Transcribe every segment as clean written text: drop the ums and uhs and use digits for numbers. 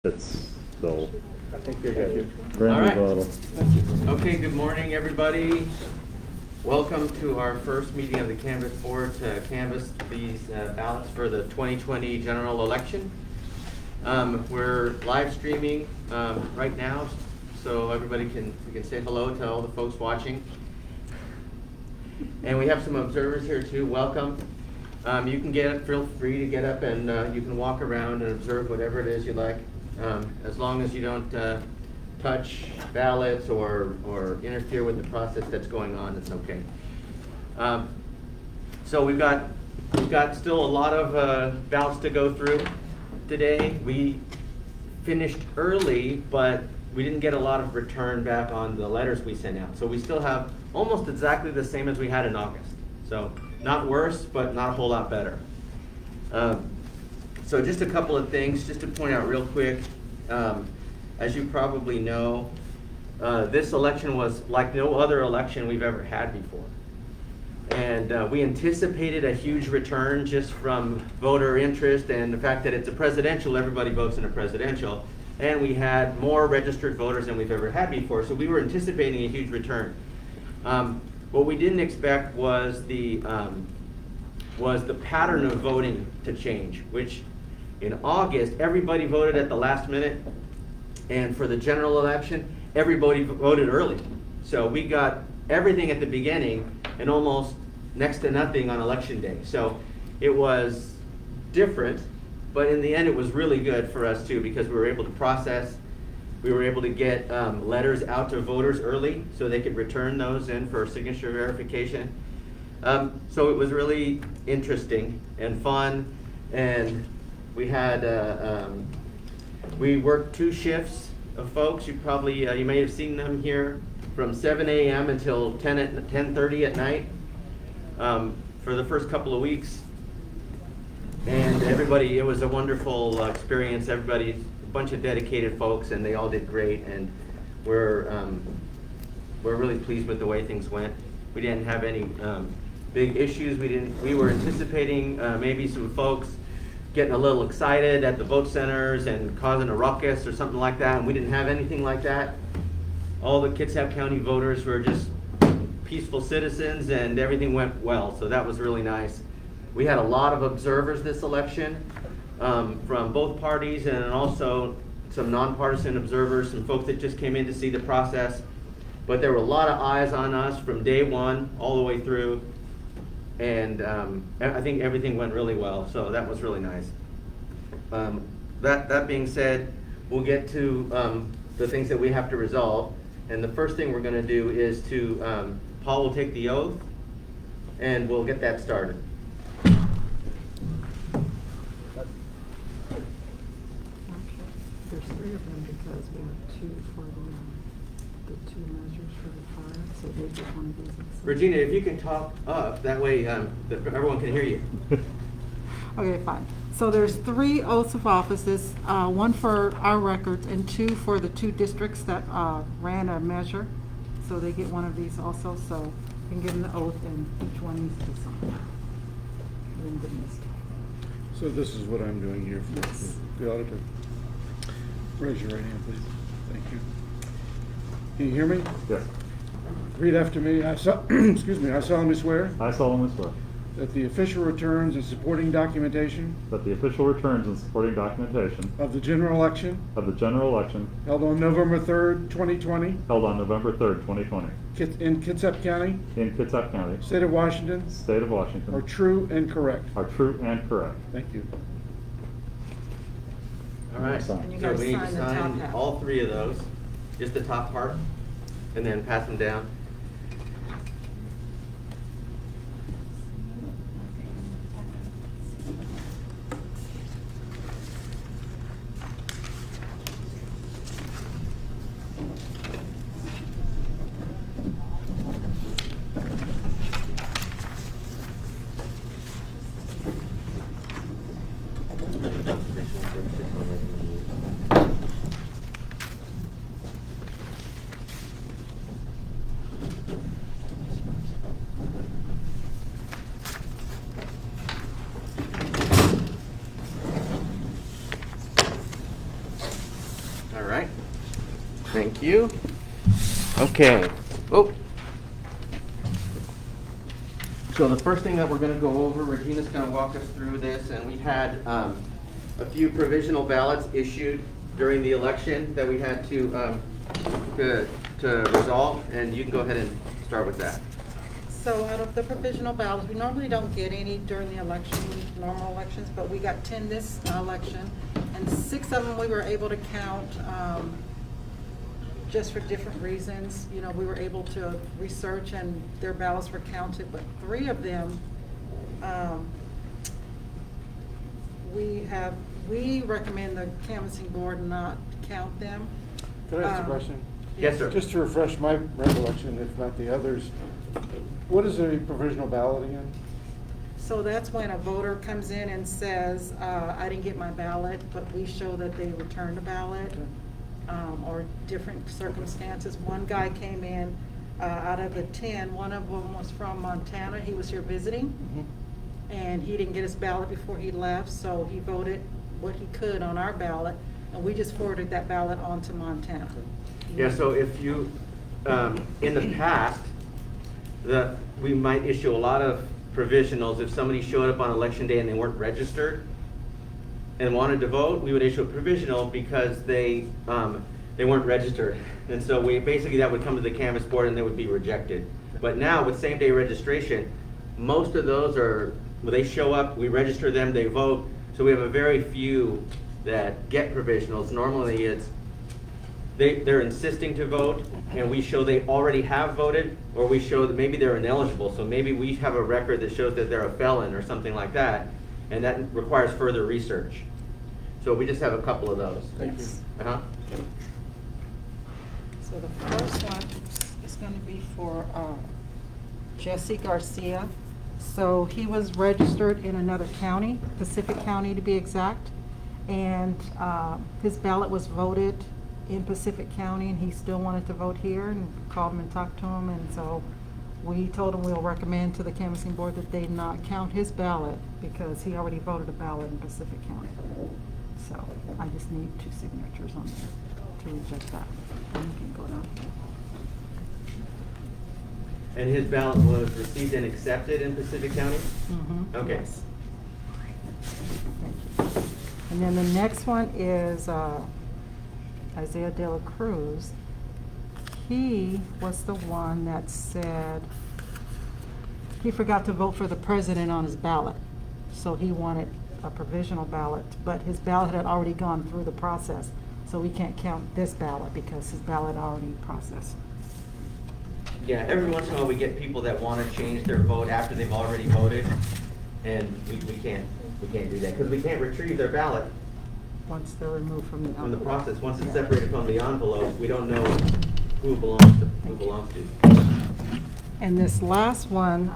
It's still I think you're good. brand new All right. bottle. Okay, good morning, everybody. Welcome to our first meeting of the Canvass Board to canvass these ballots for the 2020 general election. We're live streaming right now, so everybody can say hello to all the folks watching. And we have some observers here too. Welcome. You can feel free to get up and you can walk around and observe whatever it is you like. As long as you don't touch ballots or interfere with the process that's going on, it's okay. So we've got still a lot of ballots to go through today. We finished early, but we didn't get a lot of return back on the letters we sent out. So we still have almost exactly the same as we had in August. So not worse, but not a whole lot better. So just a couple of things, just to point out real quick. As you probably know, this election was like no other election we've ever had before. And we anticipated a huge return just from voter interest and the fact that it's a presidential, everybody votes in a presidential. And we had more registered voters than we've ever had before, so we were anticipating a huge return. What we didn't expect was the pattern of voting to change, which in August, everybody voted at the last minute, and for the general election, everybody voted early. So we got everything at the beginning and almost next to nothing on election day. So it was different, but in the end it was really good for us too, because we were able to process, we were able to get letters out to voters early so they could return those in for signature verification. So it was really interesting and fun, and we had we worked 2 shifts of folks. You probably you may have seen them here from 7 a.m. until 10:30 at night for the first couple of weeks. And everybody, it was a wonderful experience. Everybody, a bunch of dedicated folks, and they all did great. And we're really pleased with the way things went. We didn't have any big issues. We were anticipating maybe some folks getting a little excited at the vote centers and causing a ruckus or something like that, and we didn't have anything like that. All the Kitsap County voters were just peaceful citizens, and everything went well, so that was really nice. We had a lot of observers this election from both parties, and also some nonpartisan observers, some folks that just came in to see the process. But there were a lot of eyes on us from day one all the way through. And I think everything went really well, so that was really nice. That being said, we'll get to the things that we have to resolve. And the first thing we're going to do is Paul will take the oath, and we'll get that started. There's 3 of them because we have 2 for the 2 measures for the fire, so they get one of these. Regina, if you can talk up, that way everyone can hear you. Okay, fine. So there's 3 oaths of offices, 1 for our records and 2 for the 2 districts that ran a measure. So they get one of these also, so you can give them the oath and each one needs to be signed. So this is what I'm doing here for Yes. the auditor. Raise your right hand, please. Thank you. Can you hear me? Yes. Read after me. Excuse me. I solemnly swear I solemnly swear that the official returns and supporting documentation that the official returns and supporting documentation of the general election of the general election held on November 3rd, 2020 held on November 3rd, 2020 in Kitsap County, in Kitsap County, State of Washington, State of Washington, are true and correct. are true and correct. Thank you. All right, so And you we gotta need to sign the top sign half. all 3 of those, just the top part, and then pass them down. All right. Thank you. Okay. Oh. So the first thing that we're going to go over, Regina's going to walk us through this, and we had a few provisional ballots issued during the election that we had to resolve, and you can go ahead and start with that. So out of the provisional ballots, we normally don't get any during the election, normal elections, but we got 10 this election, and 6 of them we were able to count just for different reasons. You know, we were able to research and their ballots were counted, but 3 of them, we recommend the canvassing board not count them. Can I ask a question? Yes, sir. Just to refresh my recollection, if not the others, what is a provisional ballot again? So that's when a voter comes in and says, I didn't get my ballot, but we show that they returned a ballot, or different circumstances. One guy came in, out of the 10, one of them was from Montana. He was here visiting, and he didn't get his ballot before he left, so he voted what he could on our ballot, and we just forwarded that ballot on to Montana. Yeah, so if you, in the past, we might issue a lot of provisionals. If somebody showed up on election day and they weren't registered and wanted to vote, we would issue a provisional because they weren't registered. And so that would come to the canvass board and they would be rejected. But now with same-day registration, most of those they show up, we register them, they vote. So we have a very few that get provisionals. Normally it's they're insisting to vote, and we show they already have voted, or we show that maybe they're ineligible. So maybe we have a record that shows that they're a felon or something like that, and that requires further research. So we just have a couple of those. Thank you. Uh-huh. So the first one is going to be for Jesse Garcia. So he was registered in another county, Pacific County to be exact, and his ballot was voted in Pacific County, and he still wanted to vote here, and called him and talked to him, and so we told him we'll recommend to the canvassing board that they not count his ballot because he already voted a ballot in Pacific County. So I just need 2 signatures on there to reject that. And you can go down. And his ballot was received and accepted in Pacific County? Mm-hmm. Okay. Yes. Thank you. And then the next one is Isaiah De La Cruz. He was the one that said he forgot to vote for the president on his ballot. So he wanted a provisional ballot, but his ballot had already gone through the process. So we can't count this ballot because his ballot already processed. Yeah, every once in a while we get people that want to change their vote after they've already voted, and we can't do that because we can't retrieve their ballot Once they're removed from the from the envelope. process. Once it's Yeah. separated from the envelope, we don't know who it belongs to. And this last one,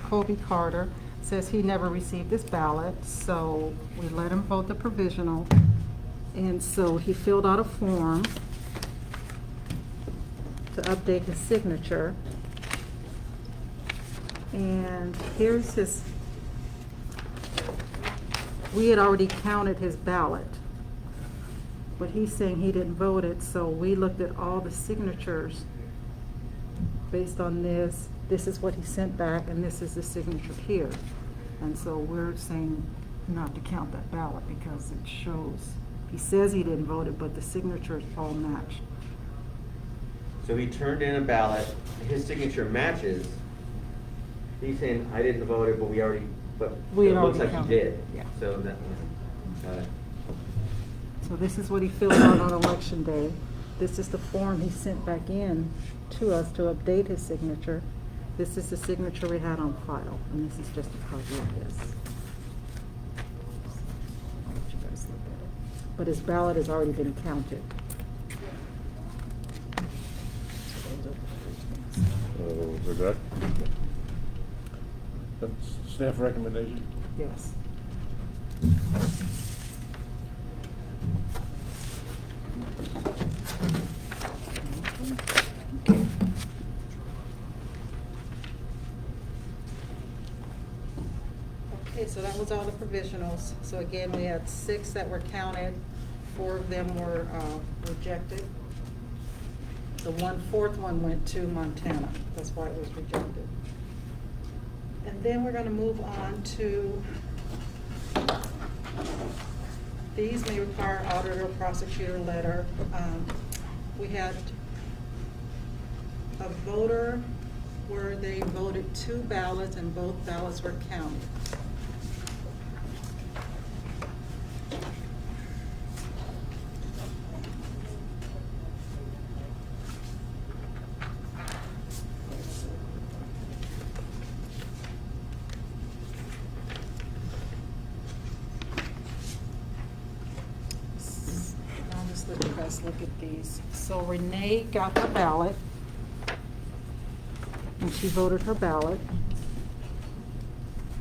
Colby Carter, says he never received his ballot, so we let him vote the provisional. And so he filled out a form to update his signature. And here's his, we had already counted his ballot, but he's saying he didn't vote it, so we looked at all the signatures based on this. This is what he sent back, and this is the signature here. And so we're saying not to count that ballot because it shows, he says he didn't vote it, but the signatures all match. So he turned in a ballot, his signature matches. He's saying, I didn't vote it, but We it had looks already like he counted. did. Yeah. So that, got it. So this is what he filled out on election day. This is the form he sent back in to us to update his signature. This is the signature we had on file, and this is just a copy of this. I'll let you guys look at it. But his ballot has already been counted. So those are the three things. So, we're good? That's staff recommendation. Yes. Okay, so that was all the provisionals. So again, we had 6 that were counted 4 of them were rejected. The 1/4 one went to Montana. That's why it was rejected. And then we're gonna move on to, these may require auditor or prosecutor letter. We had a voter where they voted 2 ballots and both ballots were counted. I'll just let you guys look at these. So Renee got the ballot, and she voted her ballot.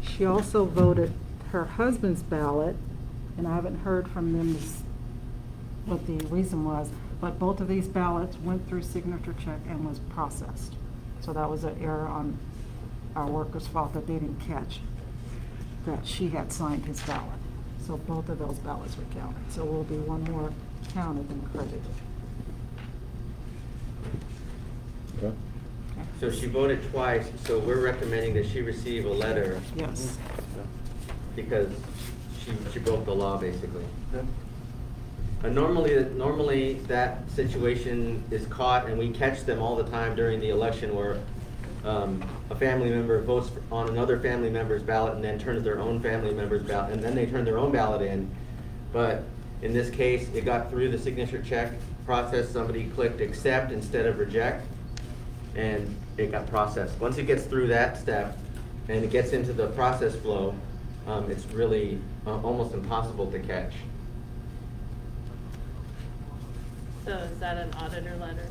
She also voted her husband's ballot, and I haven't heard from them what the reason was, but both of these ballots went through signature check and was processed. So that was an error on our workers' fault that they didn't catch that she had signed his ballot. So both of those ballots were counted. So will be one more counted than credited. Okay. Okay. So she voted twice, so we're recommending that she receive a letter Yes. because she broke the law, basically. Normally that situation is caught, and we catch them all the time during the election where a family member votes on another family member's ballot and then turns their own family member's ballot, and then they turn their own ballot in. But in this case, it got through the signature check process. Somebody clicked accept instead of reject, and it got processed. Once it gets through that step and it gets into the process flow, it's really almost impossible to catch. So is that an auditor letter?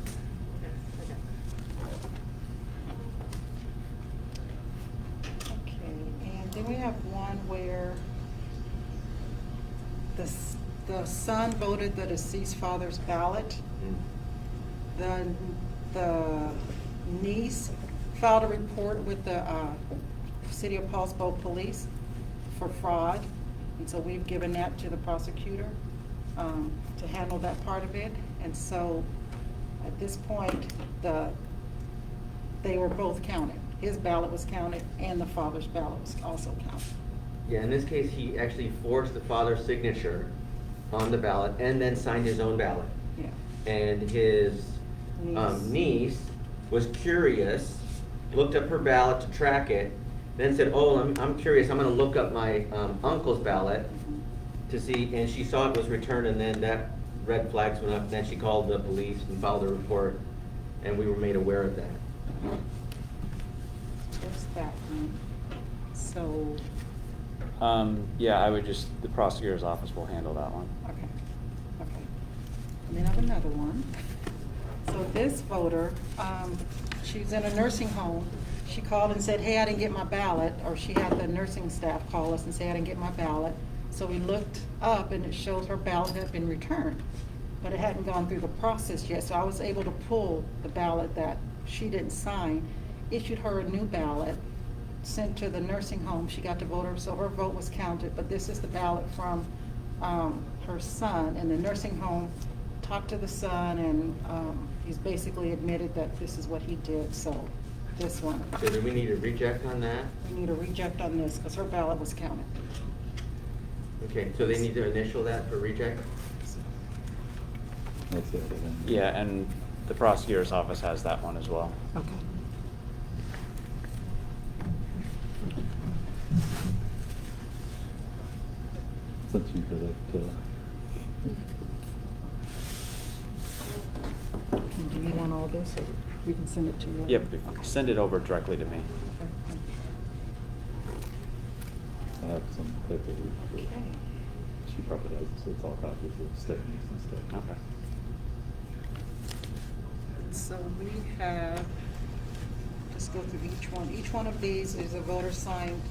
Okay. Okay, and then we have one where the son voted the deceased father's ballot. The niece filed a report with the City of Paulsbo Police for fraud. And so we've given that to the prosecutor to handle that part of it. And so at this point, they were both counted. His ballot was counted and the father's ballot was also counted. Yeah, in this case, he actually forged the father's signature on the ballot and then signed his own ballot. Yeah. And his niece was curious, looked up her ballot to track it, then said, oh, I'm curious, I'm gonna look up my uncle's ballot to see, and she saw it was returned, and then that red flags went up, and then she called the police and filed a report, and we were made aware of that. There's that one. So, Yeah, I would just, the prosecutor's office will handle that one. okay. And then I have another one. So this voter, she's in a nursing home. She called and said, hey, I didn't get my ballot, or she had the nursing staff call us and say, I didn't get my ballot. So we looked up and it shows her ballot had been returned, but it hadn't gone through the process yet. So I was able to pull the ballot that she didn't sign, issued her a new ballot, sent to the nursing home. She got to vote her, so her vote was counted, but this is the ballot from her son, and the nursing home talked to the son, and he's basically admitted that this is what he did, so this one. So do we need a reject on that? We need a reject on this, because her ballot was counted. Okay, so they need to initial that for reject? That's it. Yeah, and the prosecutor's office has that one as well. Okay. Since you did it, Do you want all this, or we can send it to you? Yep, send it over directly to me. Okay. I have some paperwork. Okay. She probably has, so it's all copies of statements and stuff. Okay. So we have, just go through each one. Each one of these is a voter signed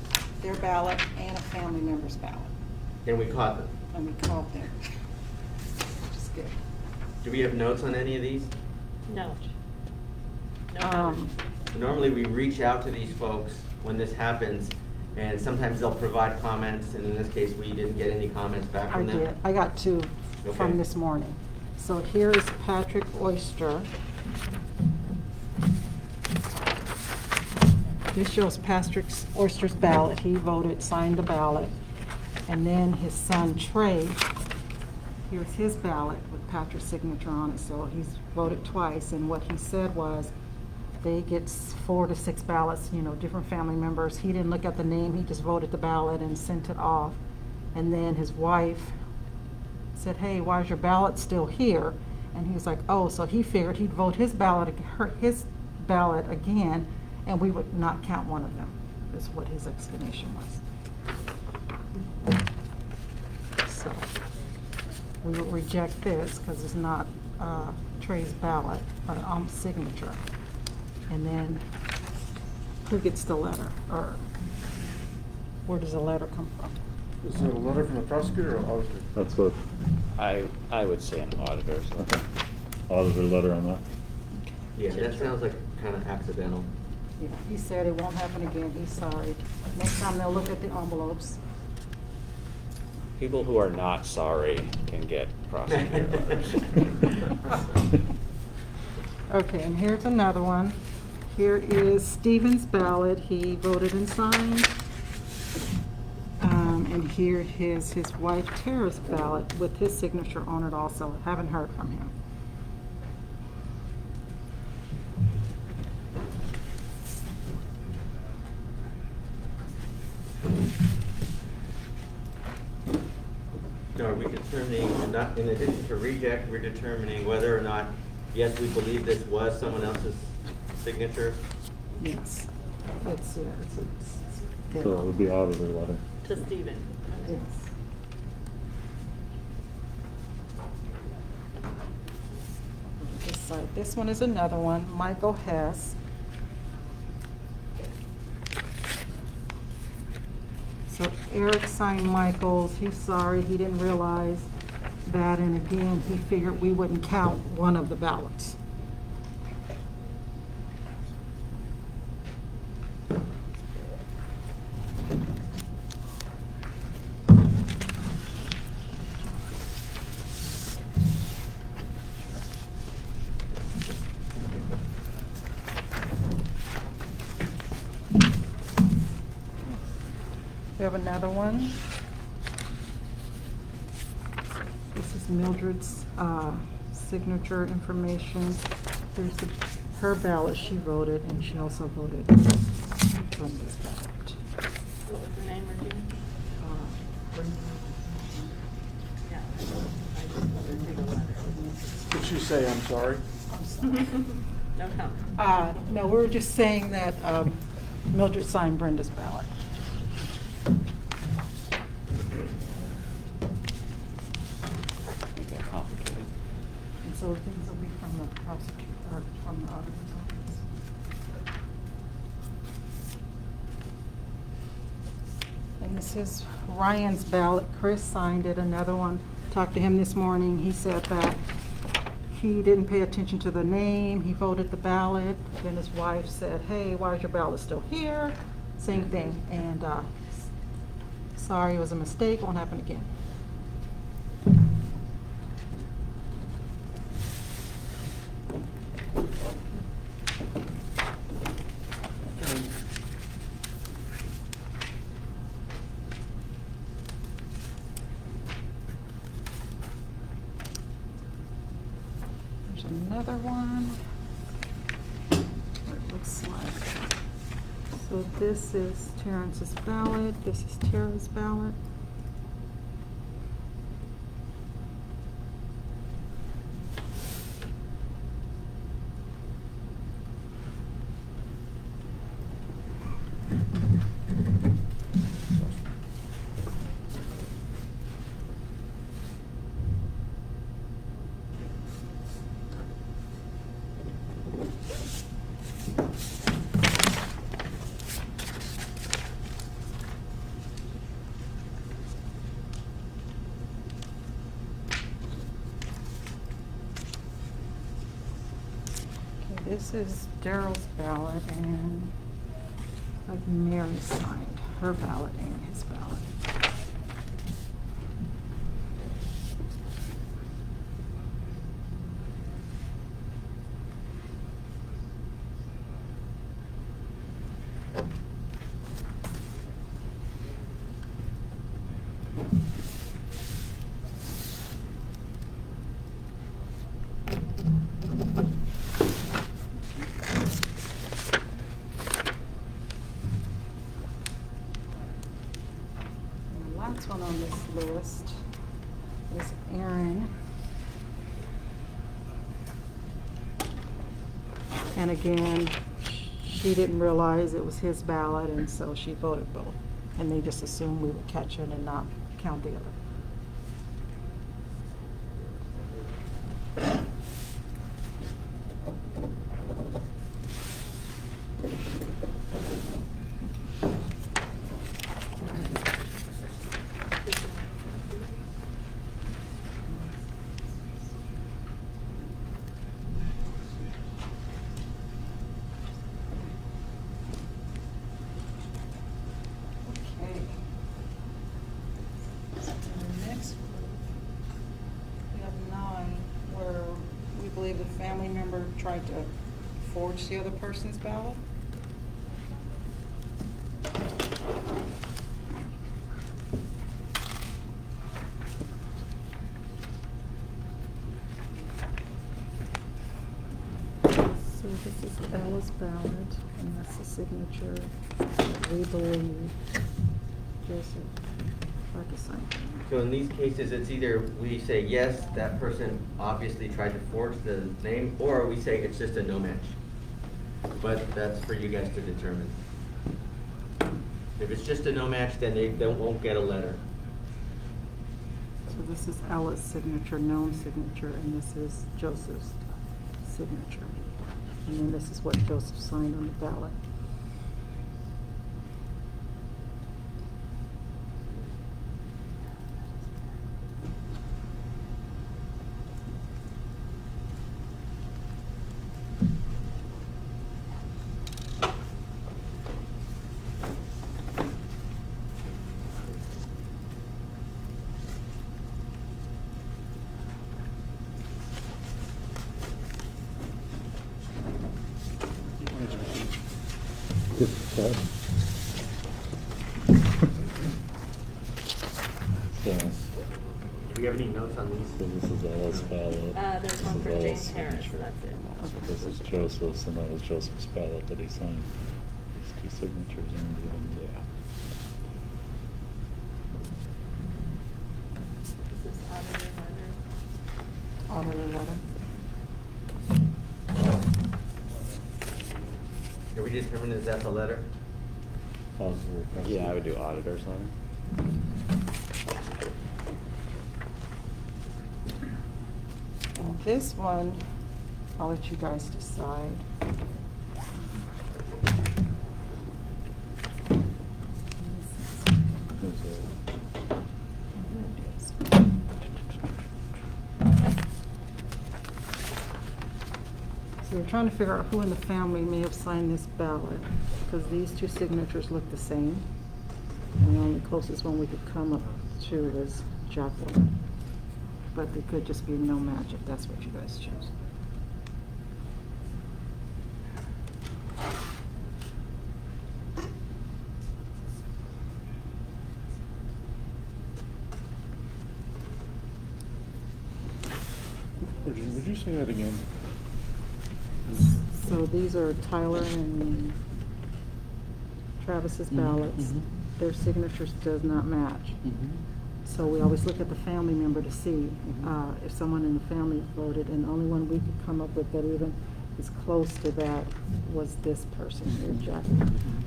their ballot and a family member's ballot. And we caught them. And we called them. Which is good. Do we have notes on any of these? No. No. Normally, we reach out to these folks when this happens, and sometimes they'll provide comments, and in this case, we didn't get any comments back I from them. did. I got 2 Okay. from this morning. So here is Patrick Oyster. This shows Patrick Oyster's ballot. He voted, signed the ballot. And then his son Trey, here's his ballot with Patrick's signature on it. So he's voted twice. And what he said was, they get 4 to 6 ballots, you know, different family members. He didn't look at the name, he just voted the ballot and sent it off. And then his wife said, hey, why is your ballot still here? And he was like, oh, so he figured he'd vote his ballot again, and we would not count one of them, is what his explanation was. So we will reject this because it's not Trey's ballot, or signature. And then who gets the letter, or where does the letter come from? Is it a letter from the prosecutor or auditor? That's what, I would say an auditor, so. okay. Auditor letter on that. Yeah, that sounds like kind of accidental. Yeah, he said it won't happen again, he's sorry. Next time they'll look at the envelopes. People who are not sorry can get prosecutor letters. Okay, and here's another one. Here is Stephen's ballot, he voted and signed. And here is his wife Tara's ballot with his signature on it also. Haven't heard from him. So are we determining, not, in addition to reject, we're determining whether or not, yes, we believe this was someone else's signature? Yes. It's So it would be auditor letter. To Stephen. Yes. This side. This one is another one, Michael Hess. So Eric signed Michael's, he's sorry, he didn't realize that, and again, he figured we wouldn't count one of the ballots. We have another one. This is Mildred's signature information. Here's her ballot, she voted, and she also voted from this ballot. What was the name, Regina? Yeah. I just wanted to take a letter. Did she say, I'm sorry? No comment. No, we were just saying that Mildred signed Brenda's ballot. Make that complicated. And so things will be from the prosecutor, or from the auditor's office. And this is Ryan's ballot. Chris signed it, another one. Talked to him this morning. He said that he didn't pay attention to the name. He voted the ballot. Then his wife said, hey, why is your ballot still here? Same thing. And sorry, it was a mistake. Won't happen again. There's another one. What it looks like. So this is Terrence's ballot. This is Tara's ballot. This is Daryl's ballot, and like Mary signed her ballot and his ballot. next one on this list is Aaron. And again, she didn't realize it was his ballot, and so she voted both. And they just assumed we would catch it and not count the other. Okay. And the next group, we have 9, where we believe the family member tried to forge the other person's ballot. So this is Ella's ballot, and that's the signature. We believe Joseph tried to sign. So in these cases, it's either we say, yes, that person obviously tried to forge the name, or we say it's just a no match. But that's for you guys to determine. If it's just a no match, then they won't get a letter. So this is Ella's signature, known signature, and this is Joseph's signature. And then this is what Joseph signed on the ballot. So, Do we have any notes on these? so this is Ella's ballot. There's one for James Harris, that's it. This is Joseph's, and that was Joseph's ballot that he signed. These 2 signatures and yeah. This is auditor letter. Auditor letter. Did we determine is that the letter? Yeah, I would do auditor's letter. And this one, I'll let you guys decide. So we're trying to figure out who in the family may have signed this ballot, because these 2 signatures look the same. And the only closest one we could come up to was Jacqueline. But it could just be a no match if that's what you guys choose. Would you say that again? So these are Tyler and Travis's ballots. Their signatures does not match. So we always look at the family member to see if someone in the family voted, and the only one we could come up with that even is close to that was this person here, Jack.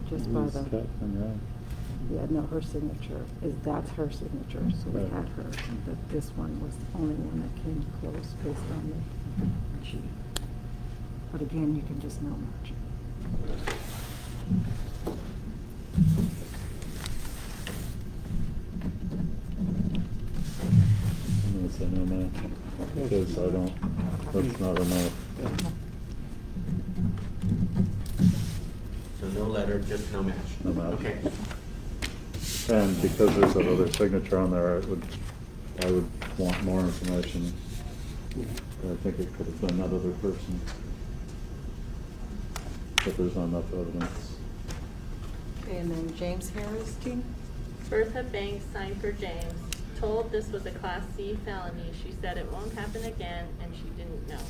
Just by the, yeah, no, her signature that's her signature, so we had her. But this one was the only one that came close based on the sheet. But again, you can just no match. I'm gonna say no match, because I don't, that's not enough. So no letter, just no match? No match. Okay. And because there's that other signature on there, I would want more information. I think it could have been that other person. But there's not enough evidence. Okay, and then James Harris, team? Bertha Banks signed for James, told this was a Class C felony. She said it won't happen again, and she didn't know.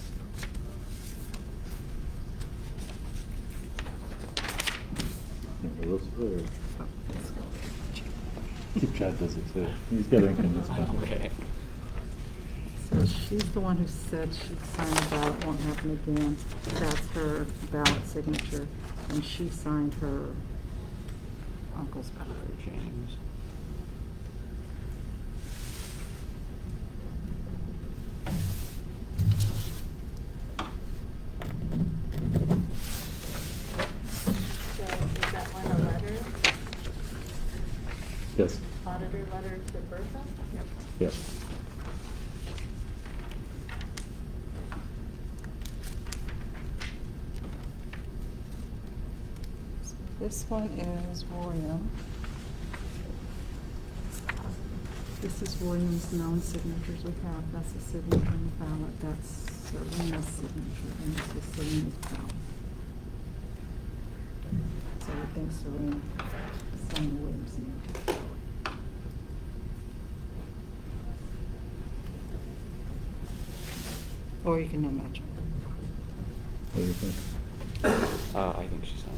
It was weird. Chad does it too. He's got ink in his pen. Okay. So she's the one who said she'd sign the ballot, won't happen again. That's her ballot signature, and she signed her uncle's ballot. James. So is that one a letter, Yes, auditor letter to Bertha? Yep. yep. So this one is William. This is William's known signatures we have. That's the signature on the ballot. That's Serena's signature, and this is Serena's ballot. So we think Serena signed William's signature. Or you can no match. What do you think? I think she's on.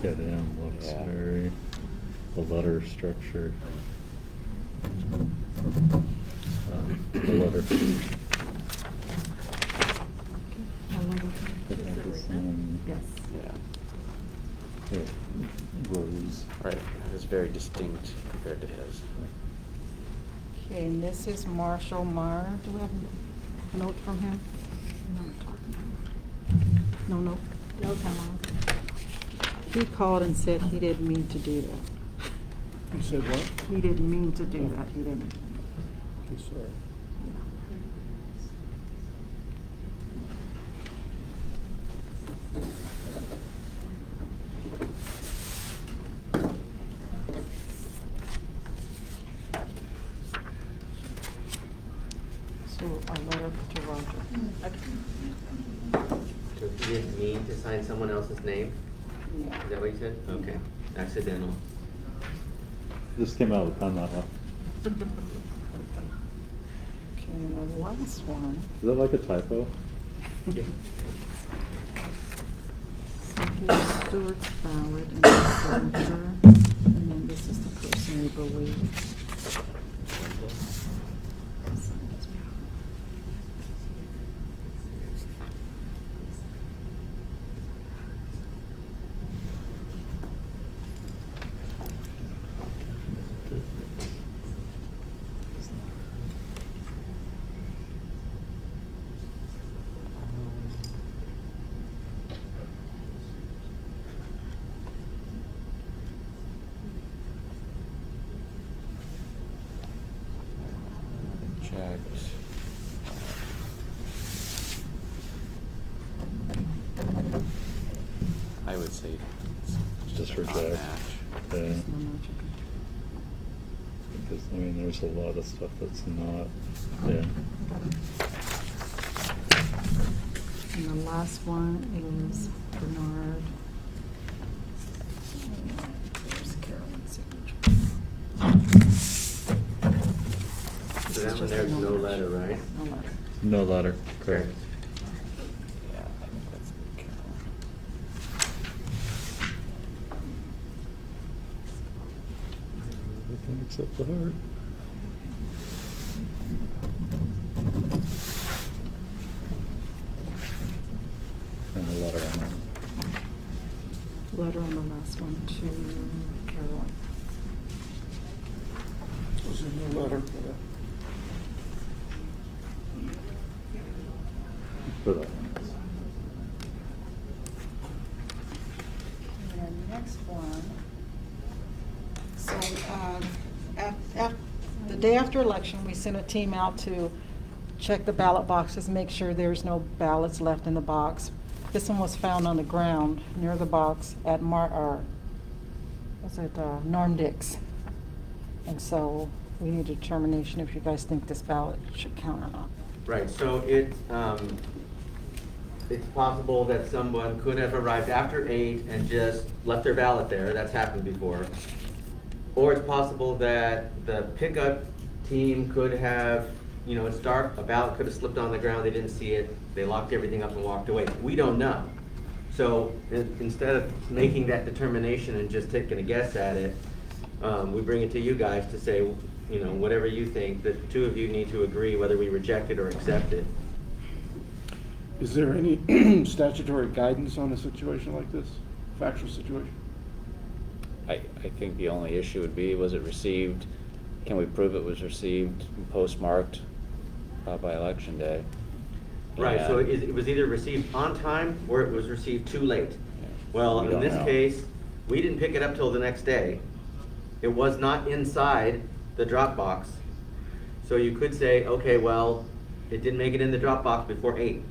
Yeah, damn, looks Yeah. very, the letter structure. The letter. I think it's, Yes. Yeah. yeah, Rose. Right. It's very distinct compared to his. Okay, and this is Marshall Meyer. Do we have a note from him? No note? No time. He called and said he didn't mean to do that. You said what? He didn't mean to do that. He didn't. I'm sorry. So a letter to Roger. So he didn't mean to sign someone else's name? Yeah. Is that what you said? Okay, accidental. This came out of the pen that way. Okay, and the last one. Is that like a typo? Yeah. So here's Stewart's ballot and his signature, and then this is the person we believe. Checked. I would say it's Just a reject. non-match. Yeah, No match, because, I mean, there's a lot of stuff that's not, yeah. okay. And the last one is Bernard. There's Carolyn's signature. So that one there's no letter, right? No letter. No letter, correct. Yeah, I think that's Carolyn. Everything except the heart. And a letter on that. Letter on the last one to Carolyn. Was there no letter for that? For that one. And the next one, so, the day after election, we sent a team out to check the ballot boxes, make sure there's no ballots left in the box. This one was found on the ground near the box at Norm Dix. And so we need a determination if you guys think this ballot should count or not. Right, so it's possible that someone could have arrived after 8 and just left their ballot there, that's happened before. Or it's possible that the pickup team could have, it's dark, a ballot could have slipped on the ground, they didn't see it, they locked everything up and walked away. We don't know. So instead of making that determination and just taking a guess at it, we bring it to you guys to say, you know, whatever you think, the two of you need to agree whether we reject it or accept it. Is there any statutory guidance on a situation like this, factual situation? I think the only issue would be, was it received, can we prove it was received and postmarked by election day? Right, so And- it was either received on time or it was received too late. Well, We in don't this know. case, we didn't pick it up till the next day. It was not inside the Dropbox. So you could say, okay, well, it didn't make it in the Dropbox before 8.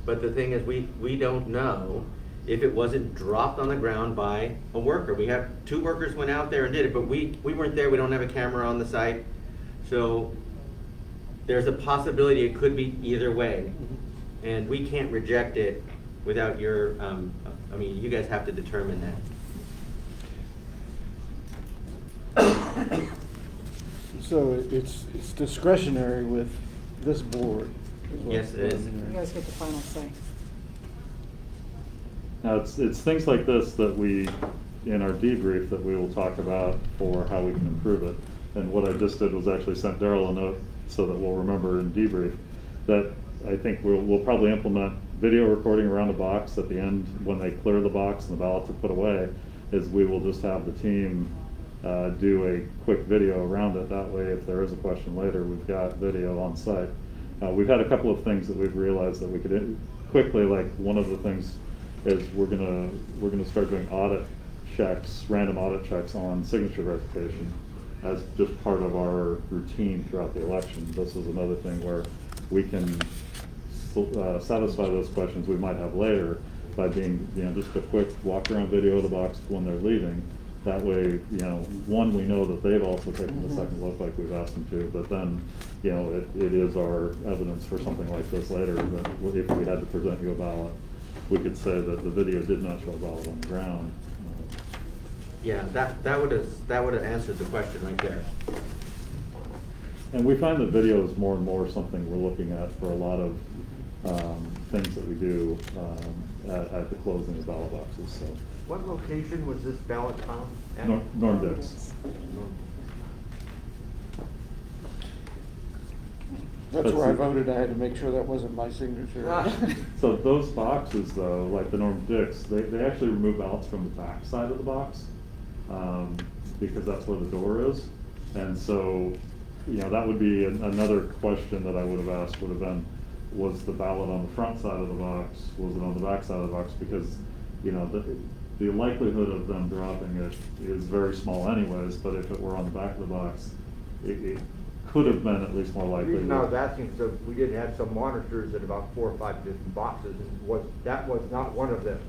But the thing is, we don't know if it wasn't dropped on the ground by a worker. We have 2 workers went out there and did it, but we weren't there, we don't have a camera on the site. So there's a possibility it could be either way. And we can't reject it without your, I mean, you guys have to determine that. So it's discretionary with this board? what Yes, it is. You guys get the final say. Now, it's things like this that we, in our debrief, that we will talk about for how we can improve it. And what I just did was actually sent Daryl a note so that we'll remember in debrief that I think we'll probably implement video recording around the box at the end when they clear the box and the ballots are put away, is we will just have the team do a quick video around it. That way, if there is a question later, we've got video on site. We've had a couple of things that we've realized that we could quickly, like one of the things is we're gonna start doing audit checks, random audit checks on signature verification as just part of our routine throughout the election. This is another thing where we can satisfy those questions we might have later by being, just a quick walk around video of the box when they're leaving. That way, one, we know that they've also taken the second look like we've asked them to, but then, it is our evidence for something like this later, that if we had to present you a ballot, we could say that the video did not show a ballot on the ground. Yeah, that would have answered the question right there. And we find that video is more and more something we're looking at for a lot of things that we do at the closing of ballot boxes, so. What location was this ballot found at? Norm Dix. That's where I voted, I had to make sure that wasn't my signature. So those boxes though, like the Norm Dix, they actually remove ballots from the back side of the box, because that's where the door is. And so, that would be another question that I would have asked would have been, was the ballot on the front side of the box, was it on the back side of the box? Because, the likelihood of them dropping it is very small anyways, but if it were on the back of the box, it could have been at least more The likely. reason I was asking is that we did have some monitors at about 4 or 5 different boxes, and that was not one of them.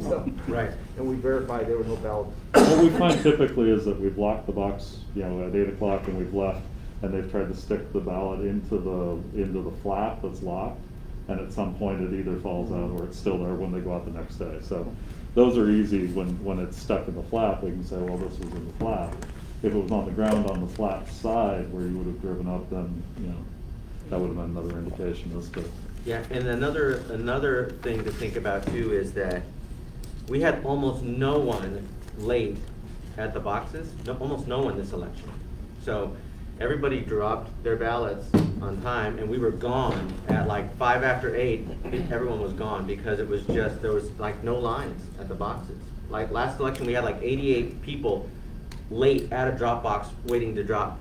So, Right. and we verified there were no ballots. What we find typically is that we've locked the box, at 8 o'clock and we've left, and they've tried to stick the ballot into the flap that's locked, and at some point it either falls out or it's still there when they go out the next day. So those are easy when it's stuck in the flap. We can say, well, this was in the flap. If it was on the ground on the flap side where you would have driven up, then that would have been another indication as to. Yeah, and another thing to think about too is that we had almost no one late at the boxes, almost no one this election. So everybody dropped their ballots on time, and we were gone at like 5 after 8. Everyone was gone because it was just, there was like no lines at the boxes. Like last election, we had like 88 people late at a drop box waiting to drop.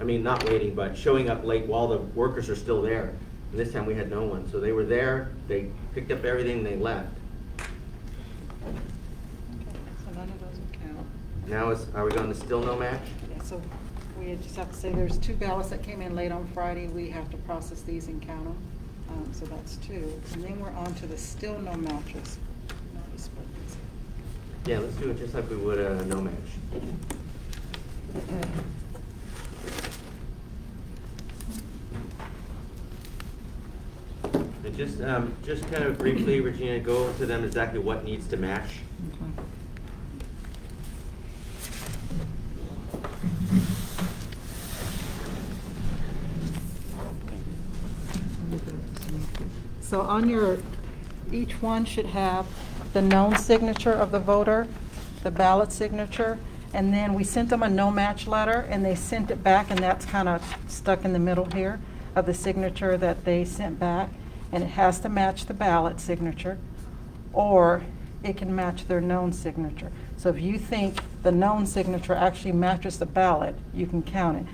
I mean, not waiting, but showing up late while the workers are still there. And this time we had no one. So they were there, they picked up everything, they left. Okay, so none of those will count. Now are we going to still no match? Yeah, so we just have to say there's 2 ballots that came in late on Friday. We have to process these and count them. So that's 2. And then we're on to the still no matches. Yeah, let's do it just like we would a no match. And just kind of briefly, Regina, go over to them exactly what needs to match. Okay. So on each one should have the known signature of the voter, the ballot signature, And then we sent them a no-match letter, and they sent it back, and that's kind of stuck in the middle here of the signature that they sent back. And it has to match the ballot signature, or it can match their known signature. So if you think the known signature actually matches the ballot, you can count it.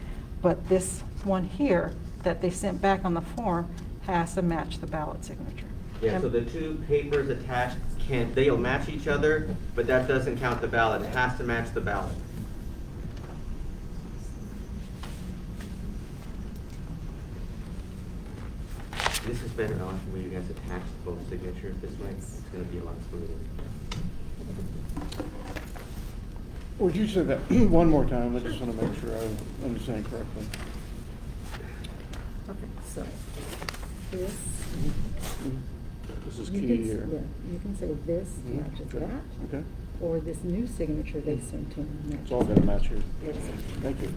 But this one here that they sent back on the form has to match the ballot signature. Yeah, so the two papers attached they'll match each other, but that doesn't count the ballot. It has to match the ballot. This is better on when you guys attach both signatures this way. It's gonna be a lot smoother. Would you say that one more time? I just want to make sure I understand correctly. Okay, so this, This is you key can, here. yeah, you can say this Mhm. matches Okay. that, Okay. or this new signature they sent in matches. It's all going to match here. Yes. Thank you.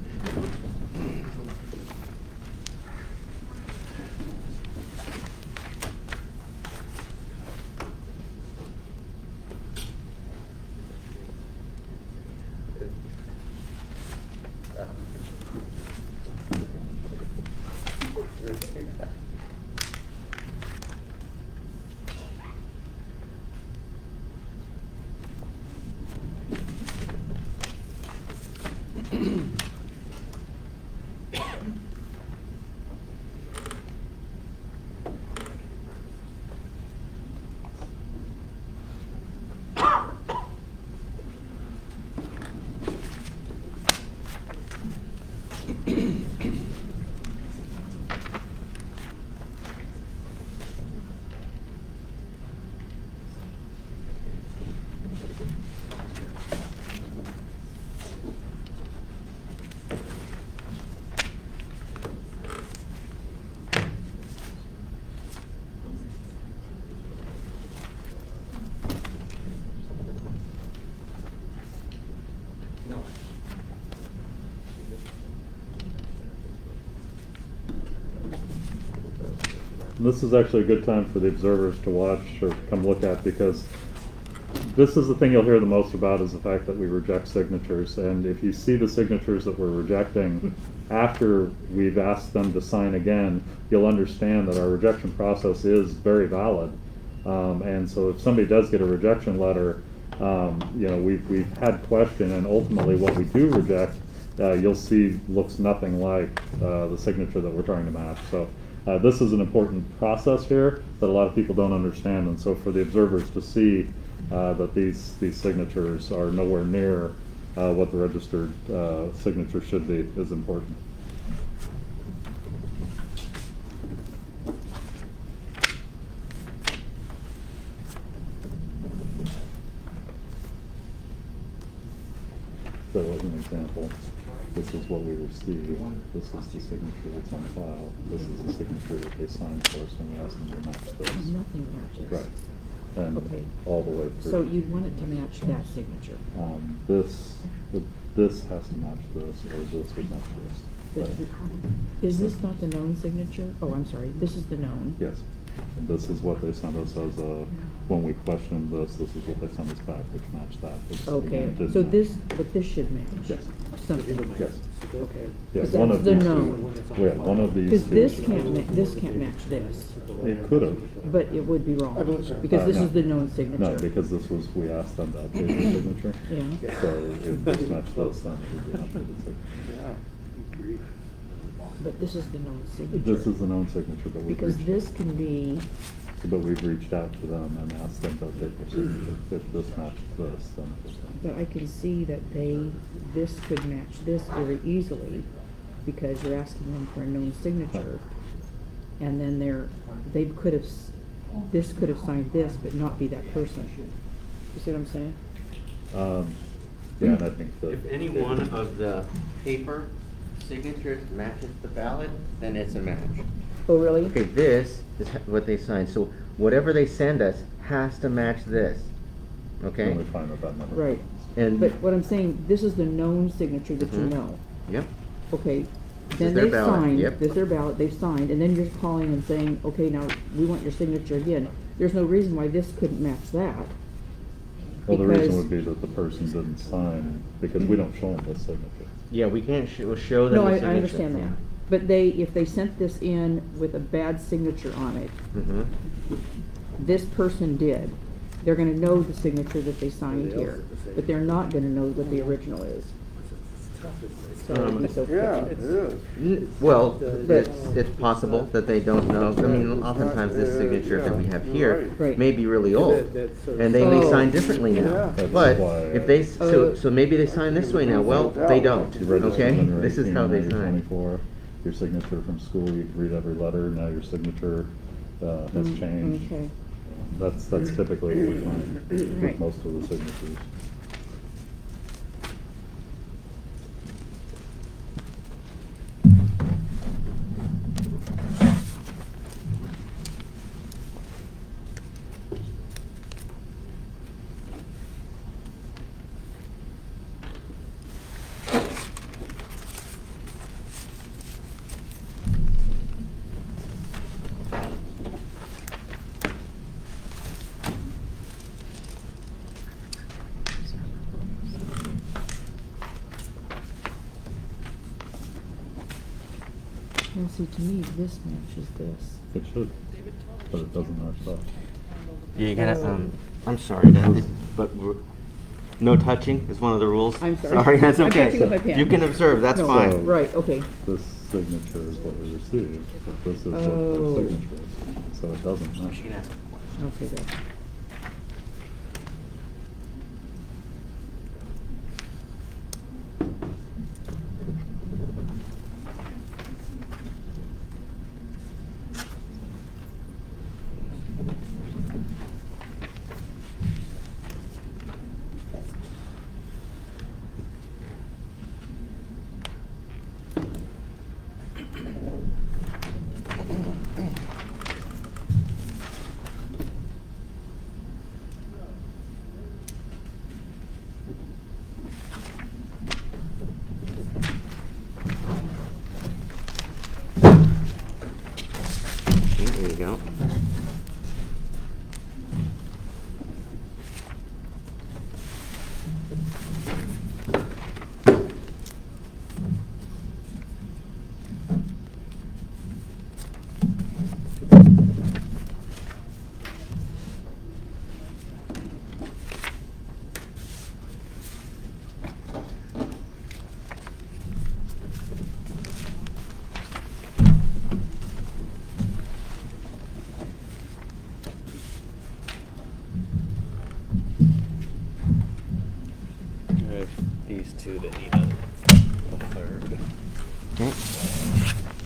This is actually a good time for the observers to watch or come look at, because this is the thing you'll hear the most about, is the fact that we reject signatures. And if you see the signatures that we're rejecting after we've asked them to sign again, you'll understand that our rejection process is very valid. And so if somebody does get a rejection letter, we've had question, and ultimately what we do reject, you'll see looks nothing like the signature that we're trying to match. So this is an important process here that a lot of people don't understand, and so for the observers to see that these signatures are nowhere near what the registered signature should be is important. So as an example, this is what we received, this is the signature that's on file, this is the signature that they signed for us when we asked them to match this. Nothing matches. Right, and Okay. all the way through. So you want it to match that signature? This has to match this, or this would match this. Right. Is this not the known signature? Oh, I'm sorry, this is the known. Yes, and this is what they sent us as when we questioned this is what they sent us back, which matched that. which Okay, did so match. but this should match? Yes. Something? Yes. Okay. Yeah, But one that's of the these two. known. Yeah, one of these. Because two this should can't, match. this can't match this, It could have. but it would be I wrong, believe so. because this No. is the known signature. No, because this was, we asked them to update the signature. Yeah. So if this matched this, then it would be an updated signature. Yeah. But this is the known signature. This is the known signature, but we've Because reached, this can be, but we've reached out to them and asked them to update their signature. If this matched this, then it was done. but I can see that this could match this very easily, because you're asking them for a known signature. And then this could have signed this, but not be that person. You see what I'm saying? Yeah, and I think that. If any one of the paper signatures matches the ballot, then it's a match. Oh, really? Okay, this is what they signed, so whatever they send us has to match this, okay? Then we find that number. Right. And, But what I'm saying, this is the known signature that you Mhm. know. yep, Okay, This then is their they've ballot, signed, yep. this is their ballot, they've signed, and then you're calling and saying, okay, now, we want your signature again. There's no reason why this couldn't match that. Well, the reason Because- would be that the person didn't sign, because we don't show them the signature. Yeah, we can't show them No, the I signature. understand that. But if they sent this in with a bad signature on it, Mhm. this person did, they're gonna know the signature that they signed here, but they're not gonna know what the original is. So it'd be so Yeah, tricky. it is. Well, it's possible that they don't know. I mean, oftentimes this signature that we have here Right. may be really old, and they may Oh. sign differently now. Yeah. That's But why- if they, so maybe they sign this way now. Well, they don't, You registered okay? when you were This is 18, how now they you're sign. 24. Your signature from school, you can read every letter, now your signature has changed. Okay, That's typically what we find with Right. most of the signatures. well, see, to me, this matches this. It should, but it doesn't match that. You're gonna, I'm sorry, but no touching is one of the rules. I'm sorry. Sorry, that's I'm okay. touching with my pen. You can observe, that's No, fine. Right, okay. This signature is what we received, but this is what Oh. their signature is, so it doesn't match. Okay, good. There you go. I have these two that need a third. Okay.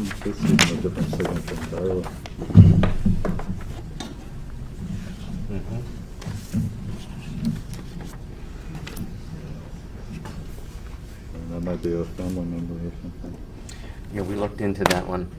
This is a different signature entirely. And that might be a family member or something. Yeah, we looked into that one.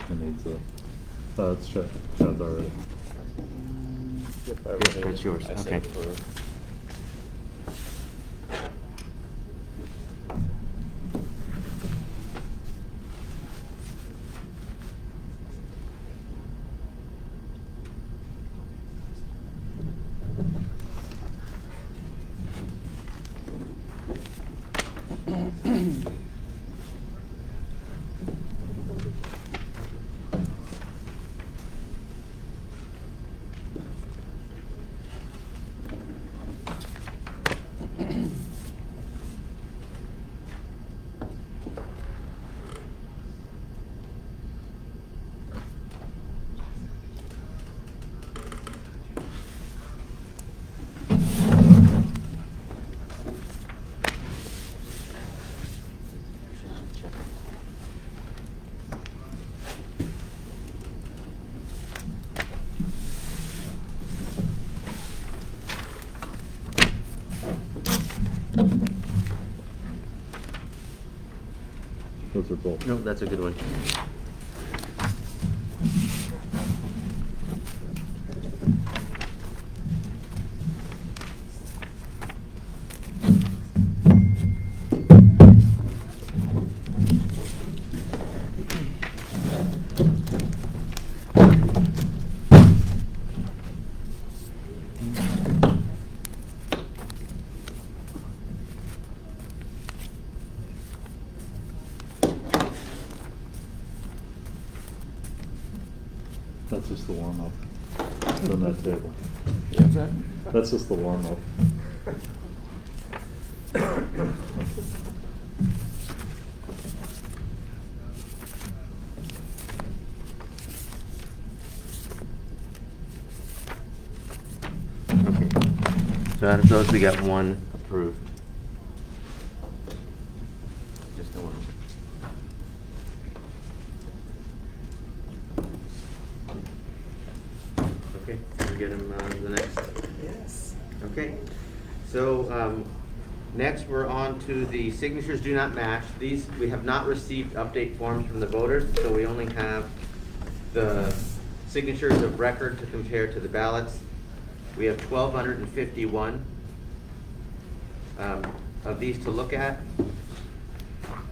It needs a, it's Chad's already. That's yours, I said okay. approve. Those are both. No, that's a good one. That's just the warm-up. On that table. What's that? That's just the warm-up. Okay. So out of those, we got one approved. Just the one. Okay, can we get him the next? Yes. Okay, so next we're on to the signatures do not match. These, we have not received update forms from the voters, so we only have the signatures of record to compare to the ballots. We have 1,251 of these to look at.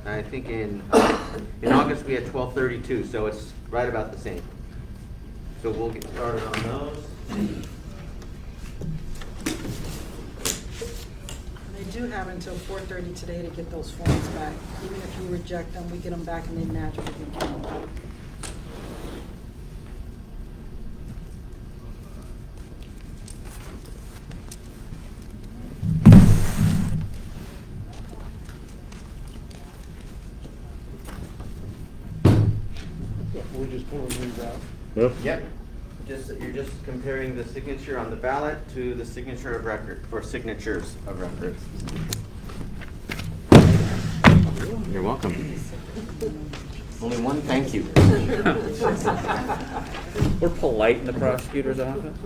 I think in August we had 1,232, so it's right about the same. So we'll get started on those. They do have until 4:30 today to get those forms back. Even if you reject them, we get them back and they match with the count. We're just pulling these out. Yep. Yep. You're just comparing the signature on the ballot to the signature of record, or signatures of record. You're welcome. Only one thank you. We're polite in the prosecutor's office.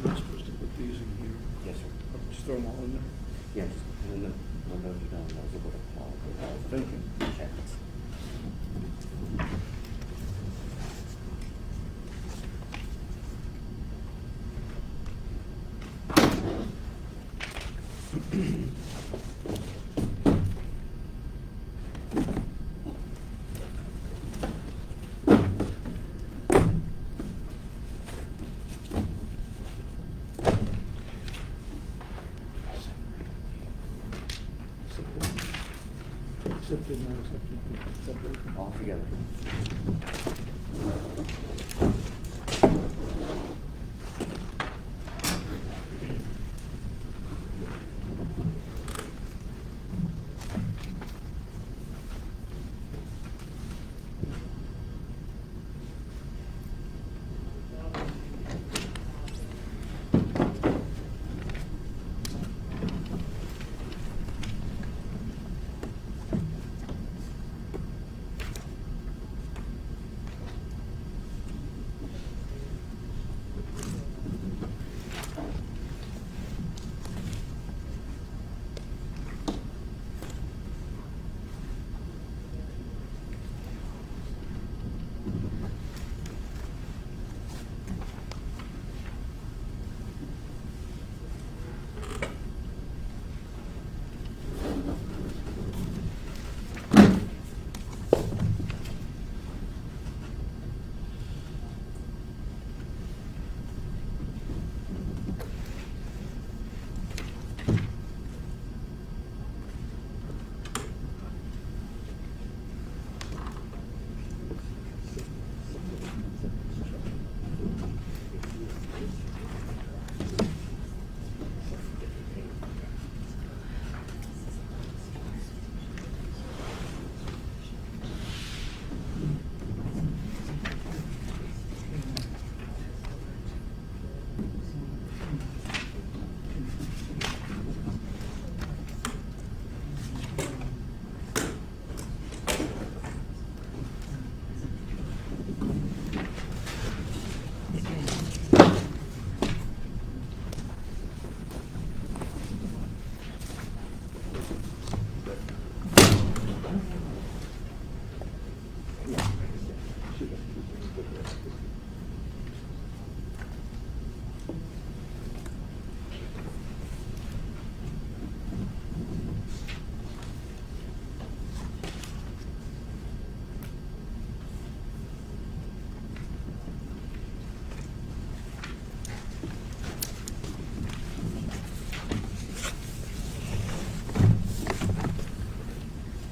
I'm supposed to put these in here. Yes, sir. I'll just throw them all in there. Yes, and then when those are done, those will go to Paul. Thank you. Accepted, not accepted, separate. All together.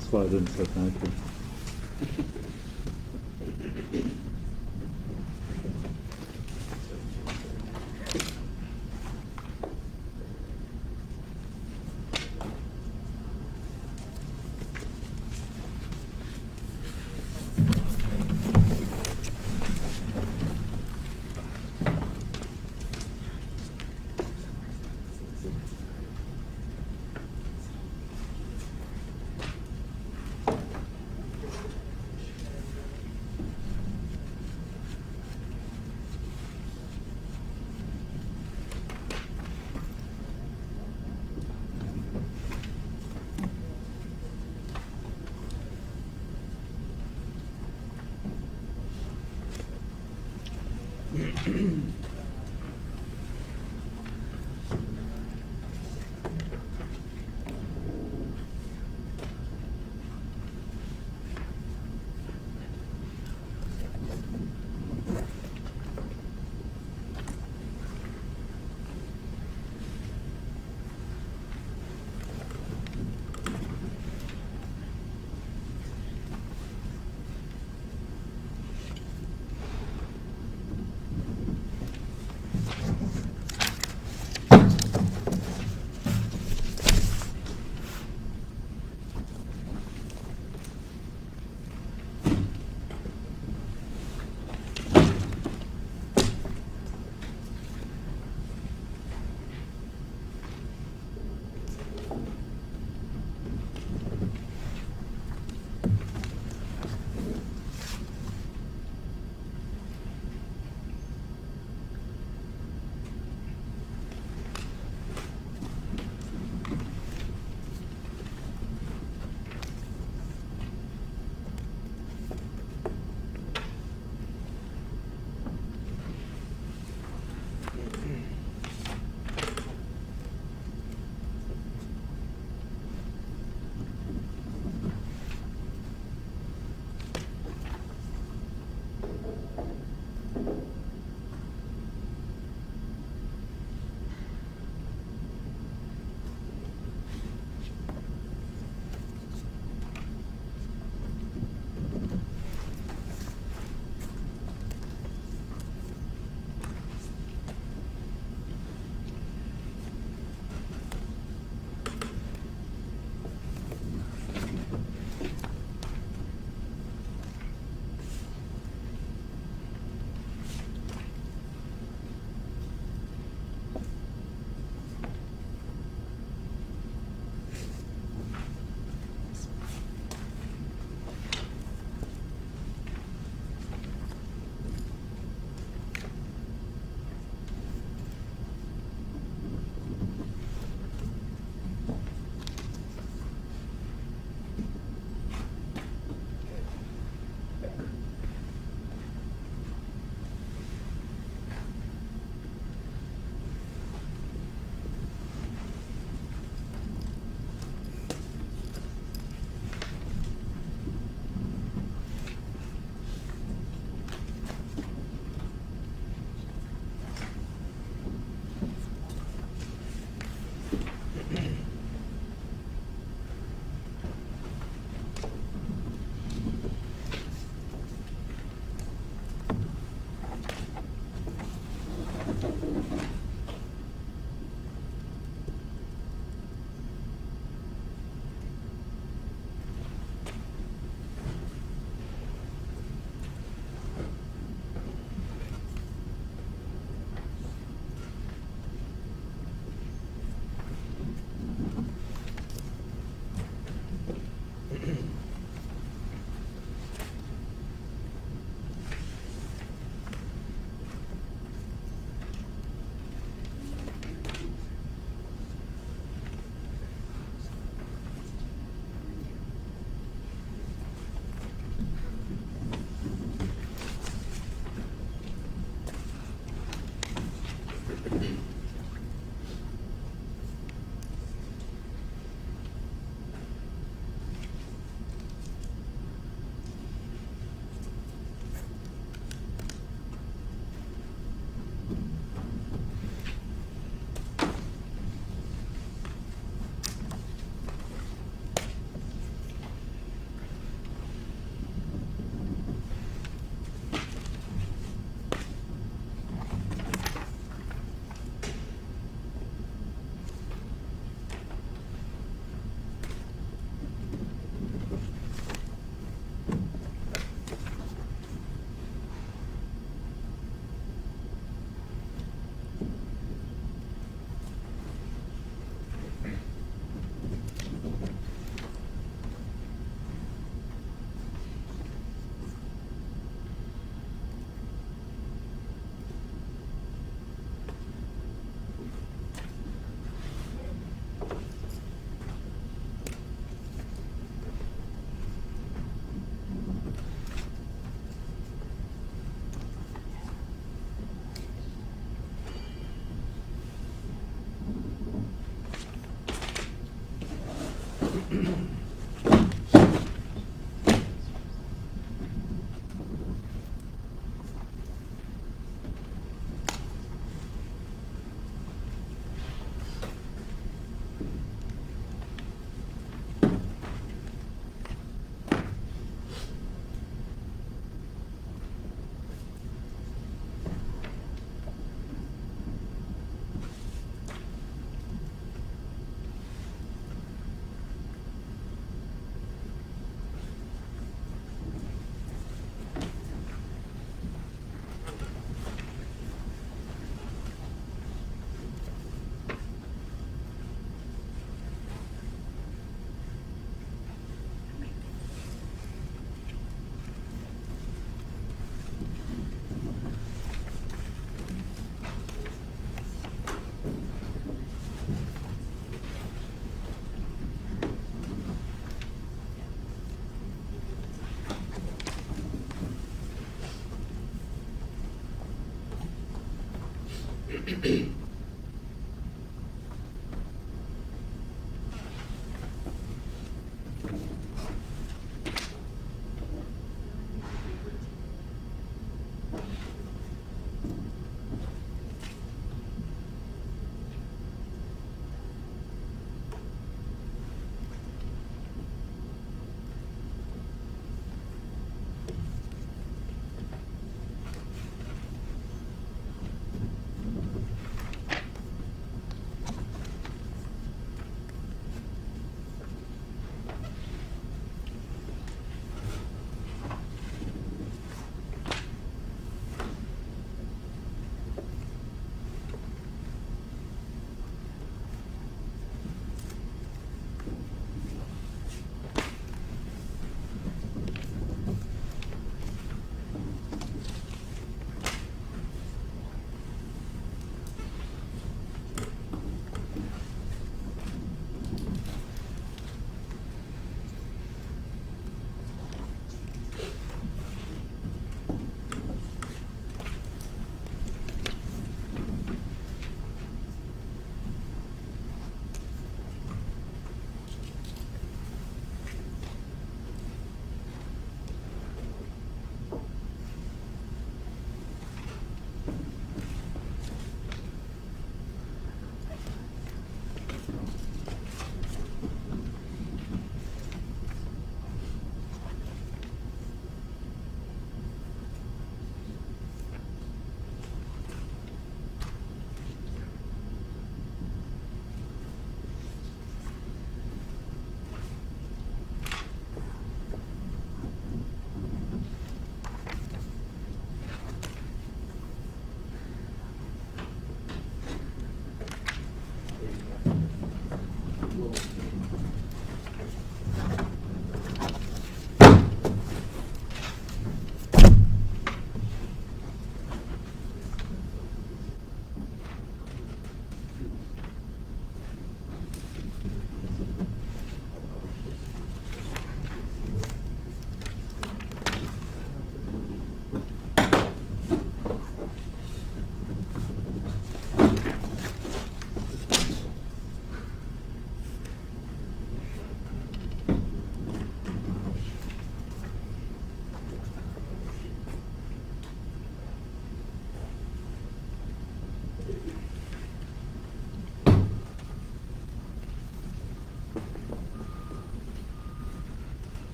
That's why I didn't say thank you.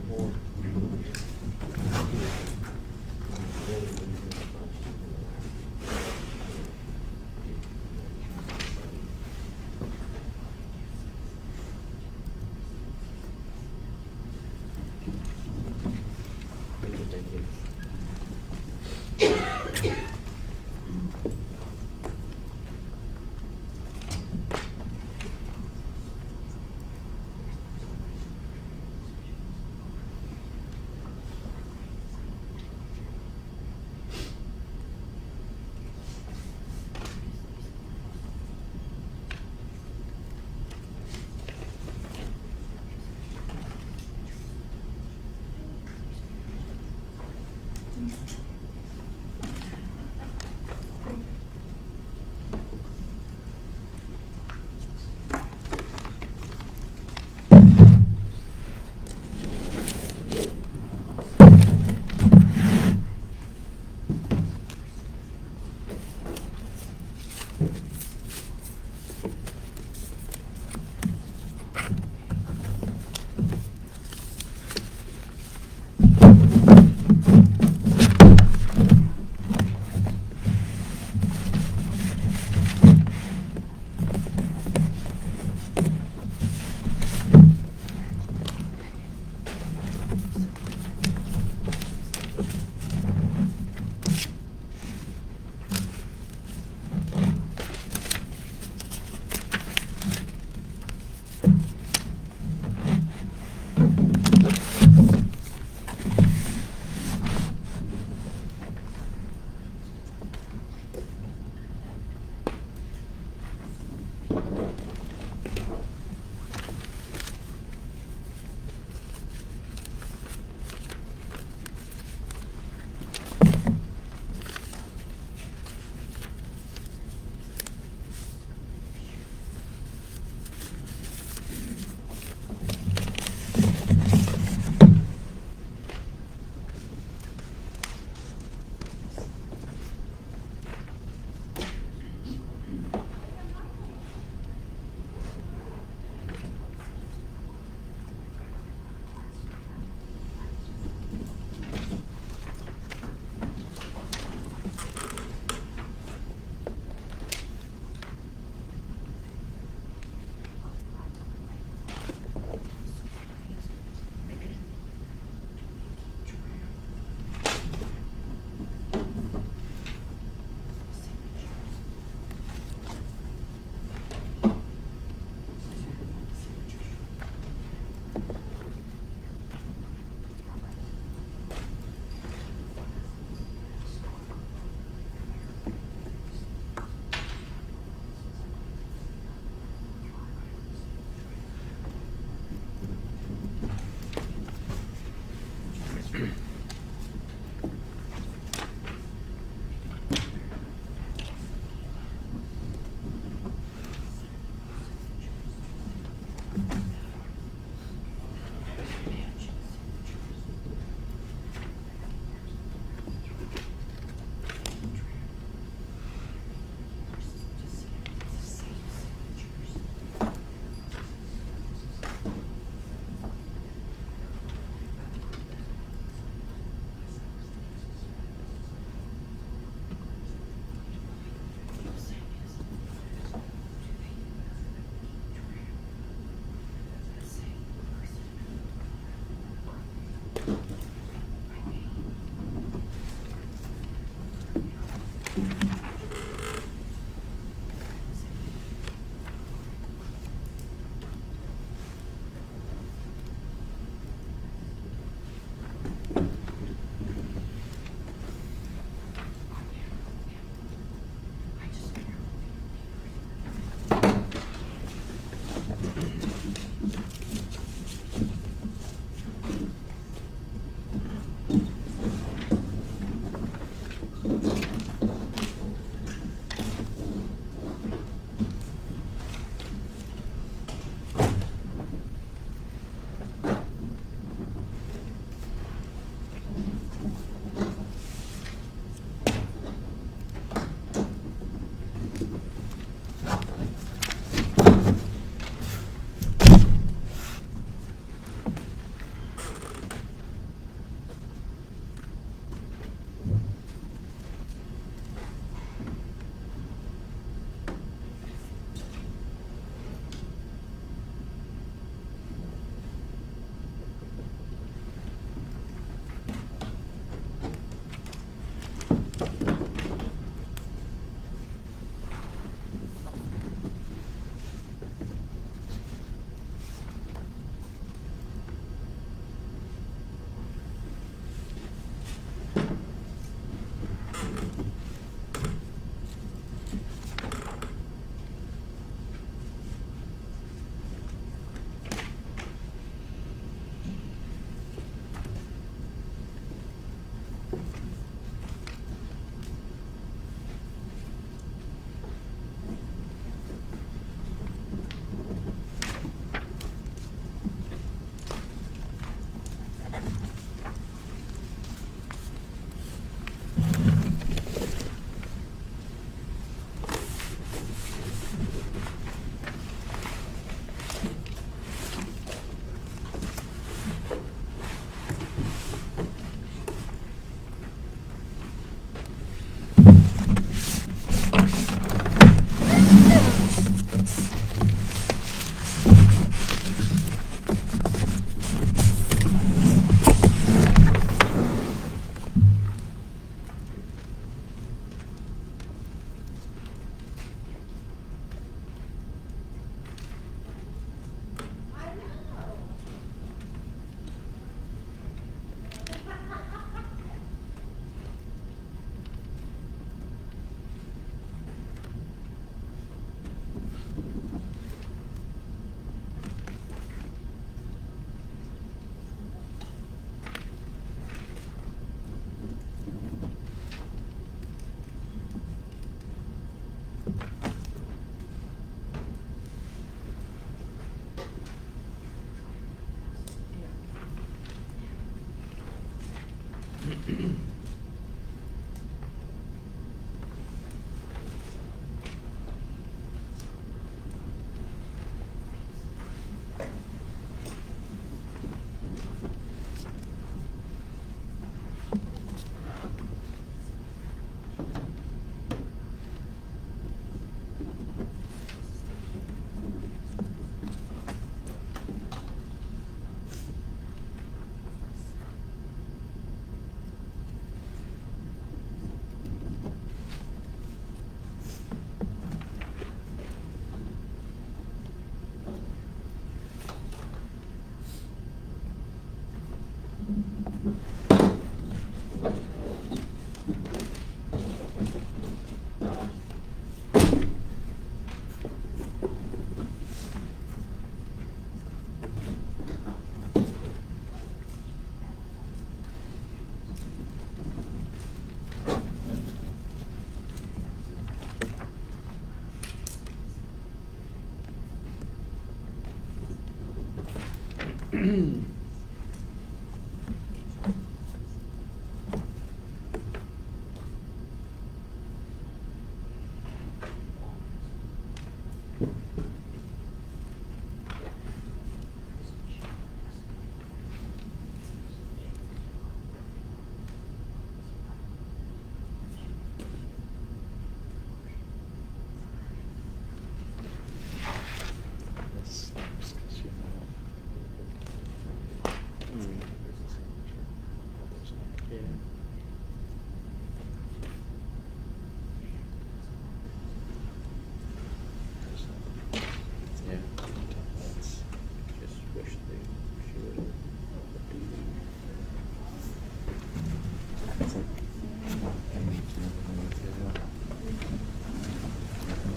4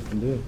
Can do.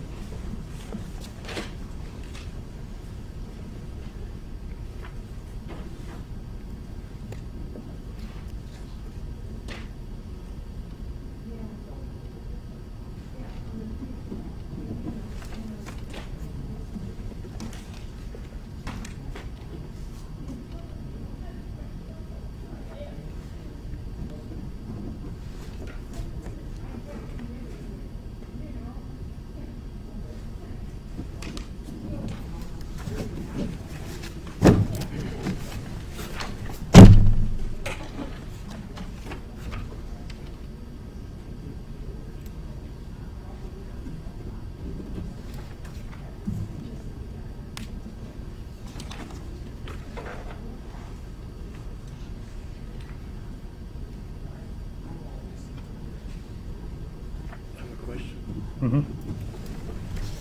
Mm-hmm.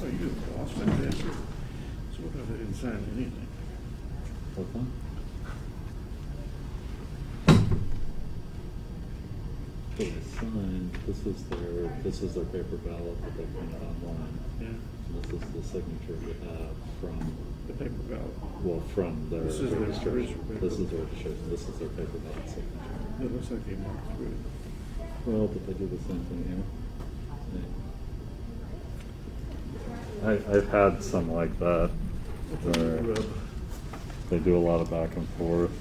Oh, you lost that answer. So what if they didn't sign anything? Okay. So they signed, this is their paper ballot that they printed online. Yeah, And this is the signature we have from, the paper ballot. well, from their This is their registration. original paper. This is their registration, this is their paper ballot signature. It looks like they marked through it. Well, but they do the same thing here. I've had some like that, where they do a lot of back and forth.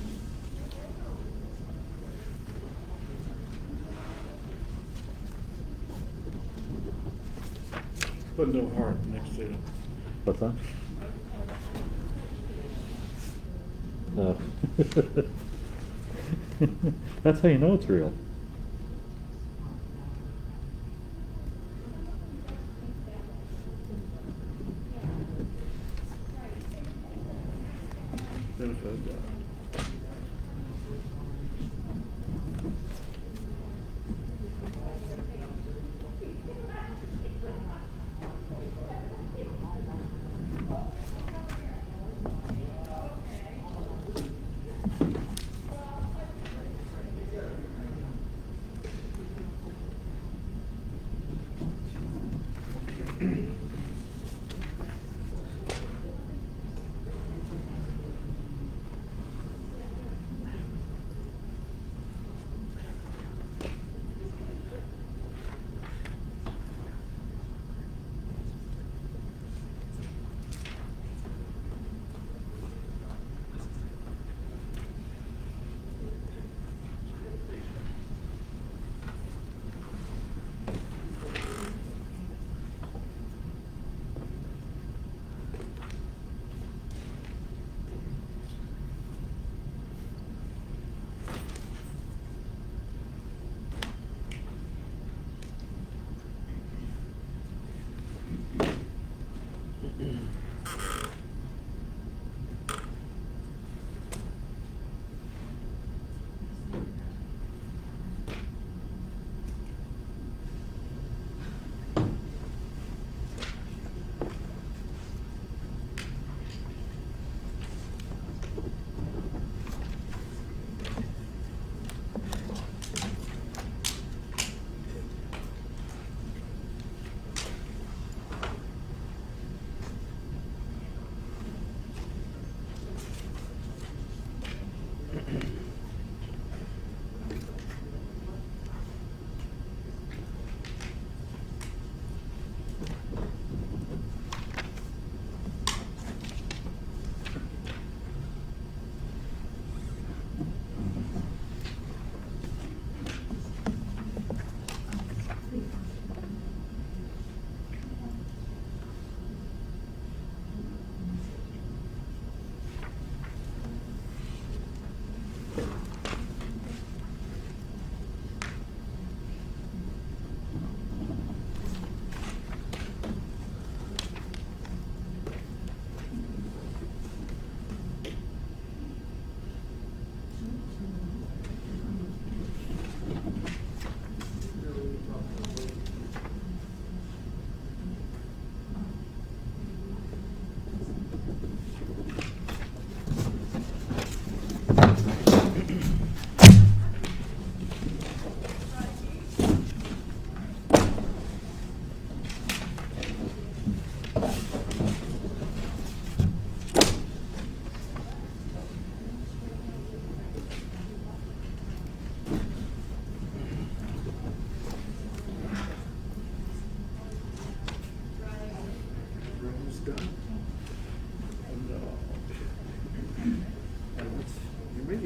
But no heart next to it. What's that? That's how you know it's real. Benefit of the doubt.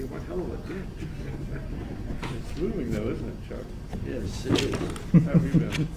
making one hell of a dent. It's moving though, isn't it, Chuck? Yes, it is. How have you been?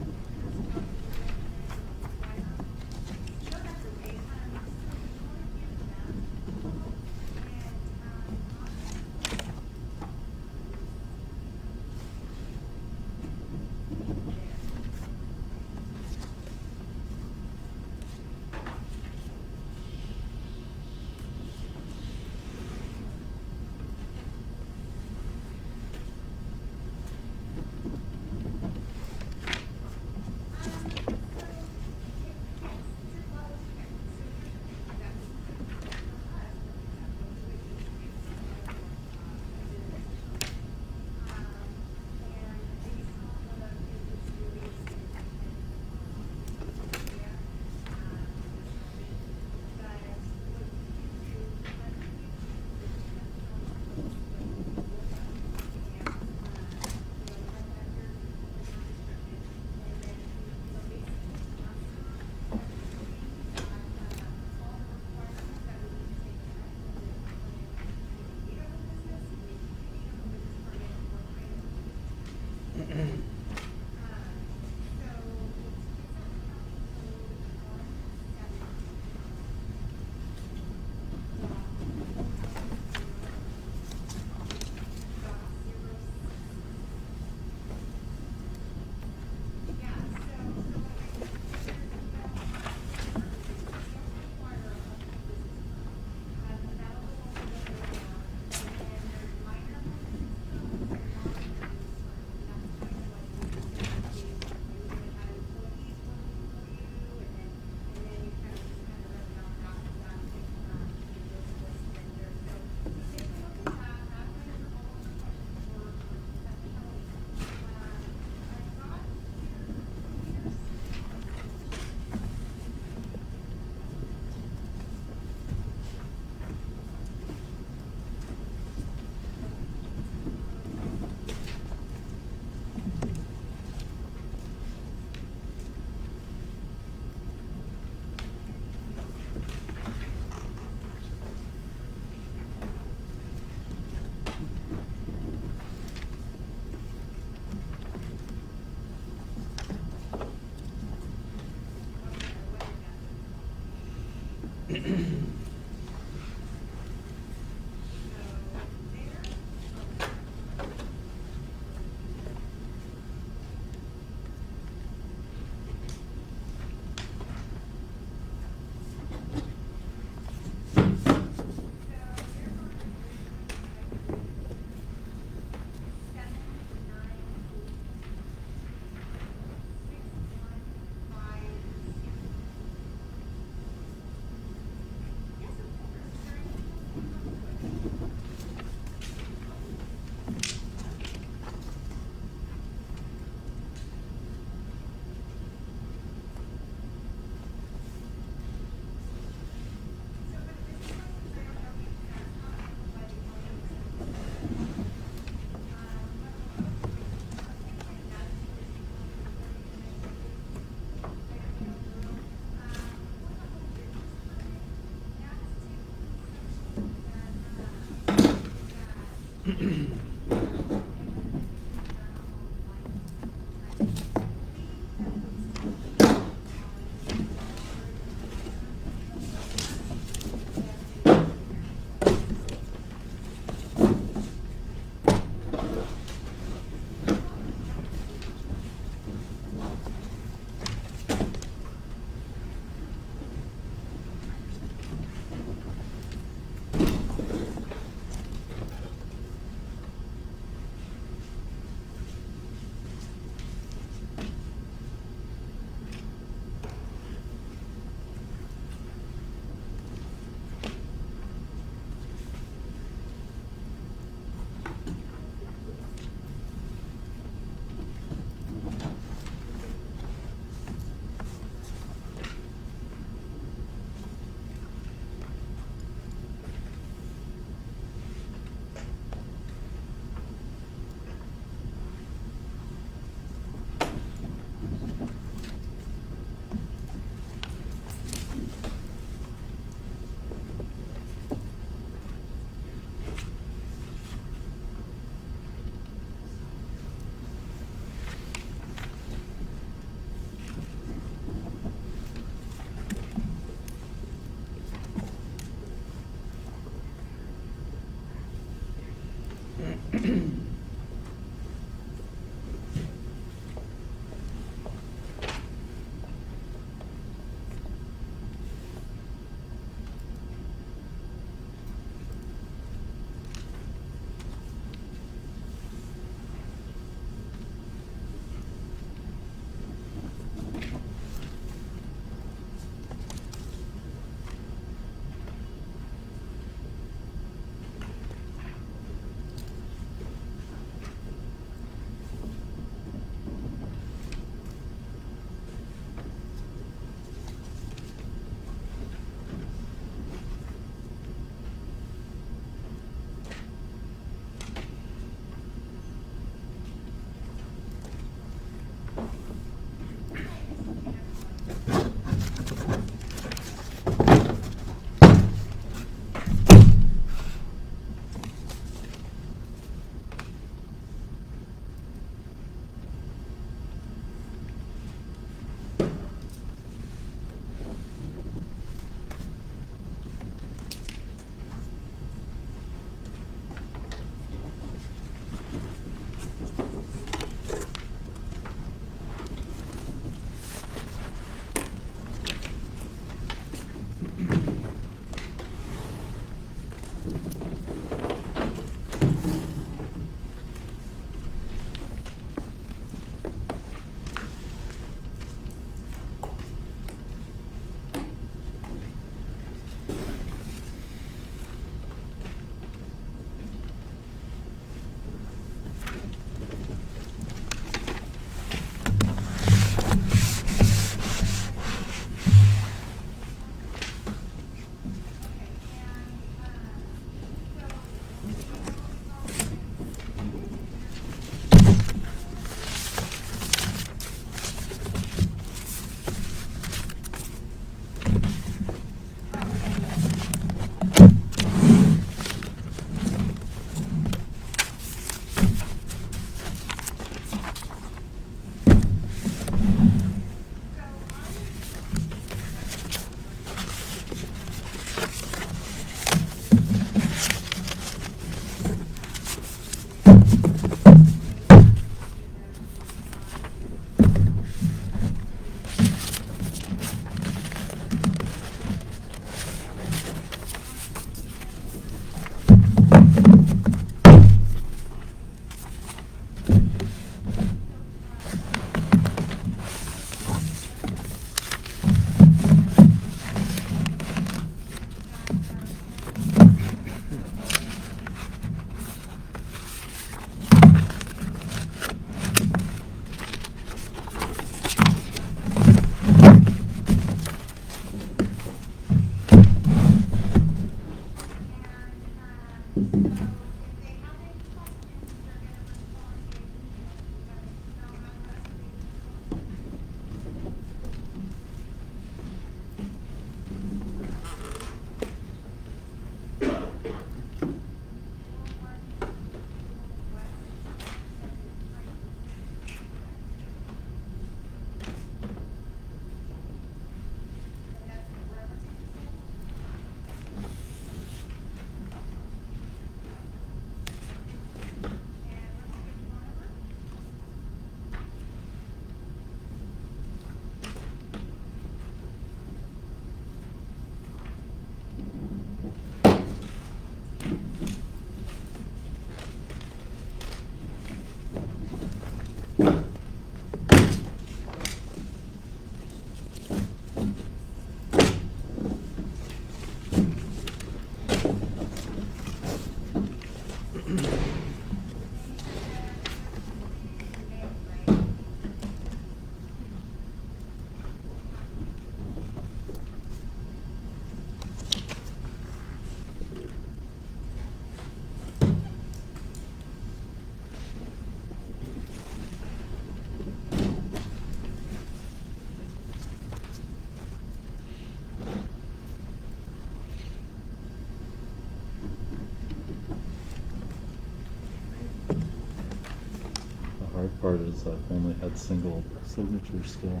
hard part is I've only had single signatures still.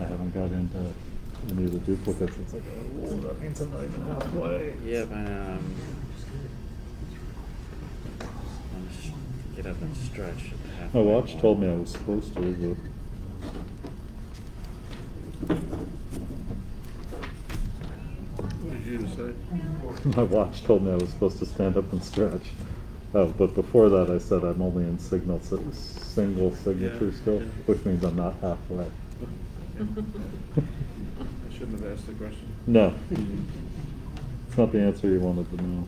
I haven't got into any of the duplicates. It's like, oh, that means I'm not even halfway. Yeah, but, get up and stretch at the My halfway watch point. told me I was supposed to, but. What did you decide? My watch told me I was supposed to stand up and stretch. Oh, but before that, I said I'm only in single signature Yeah, still, yeah. which means I'm not halfway. I shouldn't have asked the question. No. It's not the answer you wanted to know.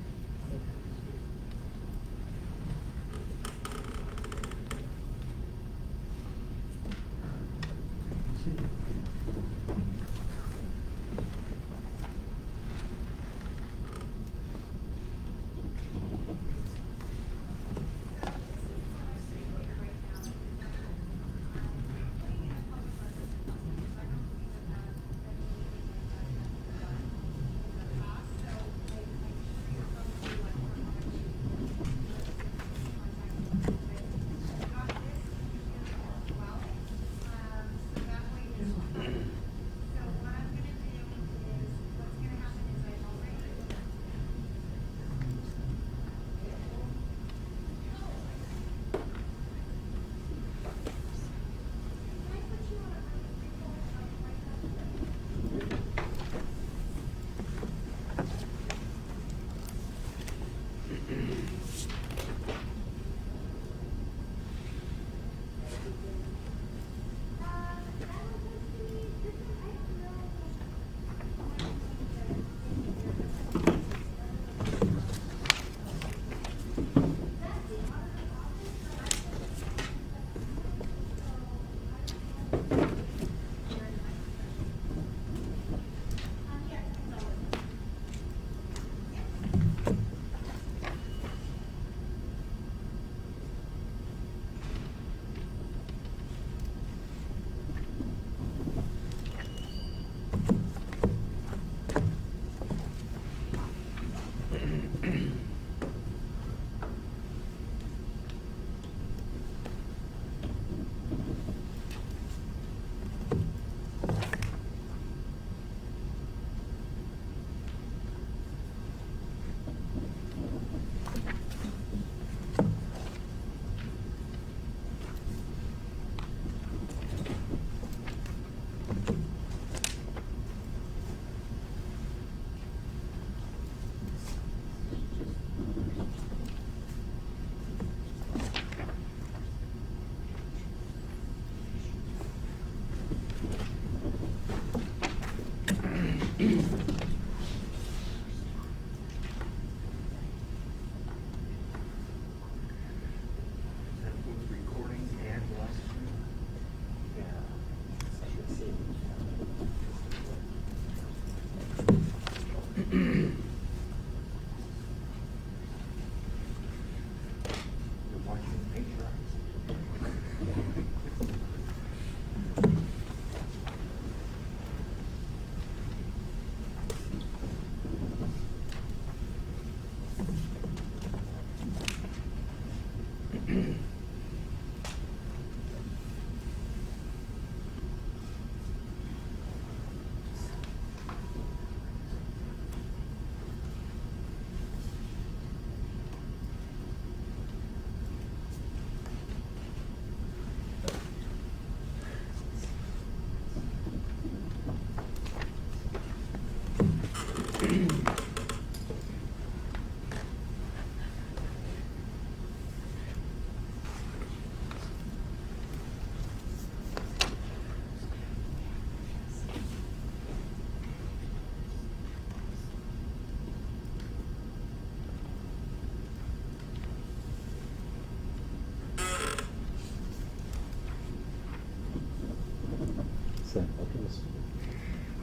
Samples.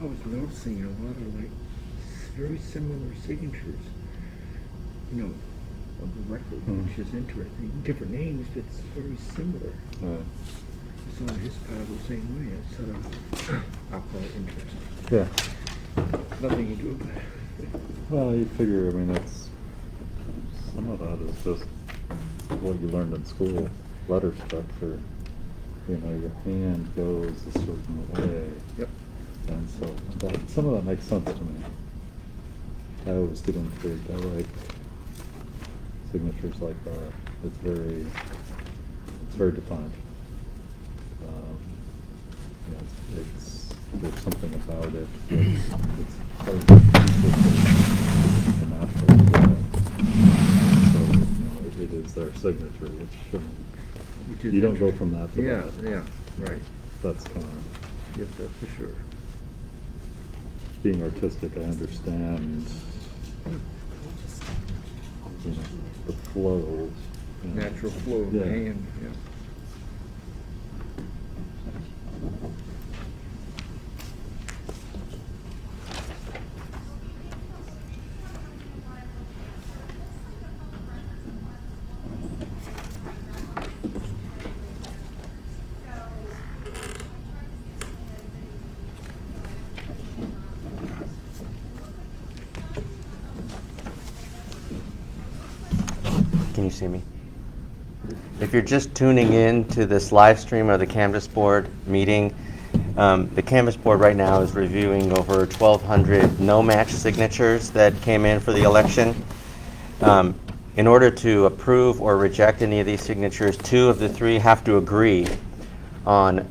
I was noticing a lot of like very similar signatures, you know, of the record, which is interesting. Different names, but it's very similar. Right. I saw his pile the same way. It's sort of, I'll call it interesting. Yeah. Nothing you do about it. Well, you figure, I mean, it's, some of that is just what you learned in school, letter structure. you know, your hand goes a certain way. Yep. And so that, some of that makes sense to me. I always get intrigued. I like signatures like that. It's very defined. You know, there's something about it. It's hard to the natural. So, you know, it is their signature, which you don't go from that to Yeah, that. yeah, right. That's kind of, Yes, that's for sure. being artistic, I understand, you know, the flow. you know. Natural flow of the Yeah. hand, yeah. Can you see me? If you're just tuning in to this live stream of the Canvas Board meeting, the Canvas Board right now is reviewing over 1,200 no-match signatures that came in for the election. In order to approve or reject any of these signatures, 2 of the 3 have to agree on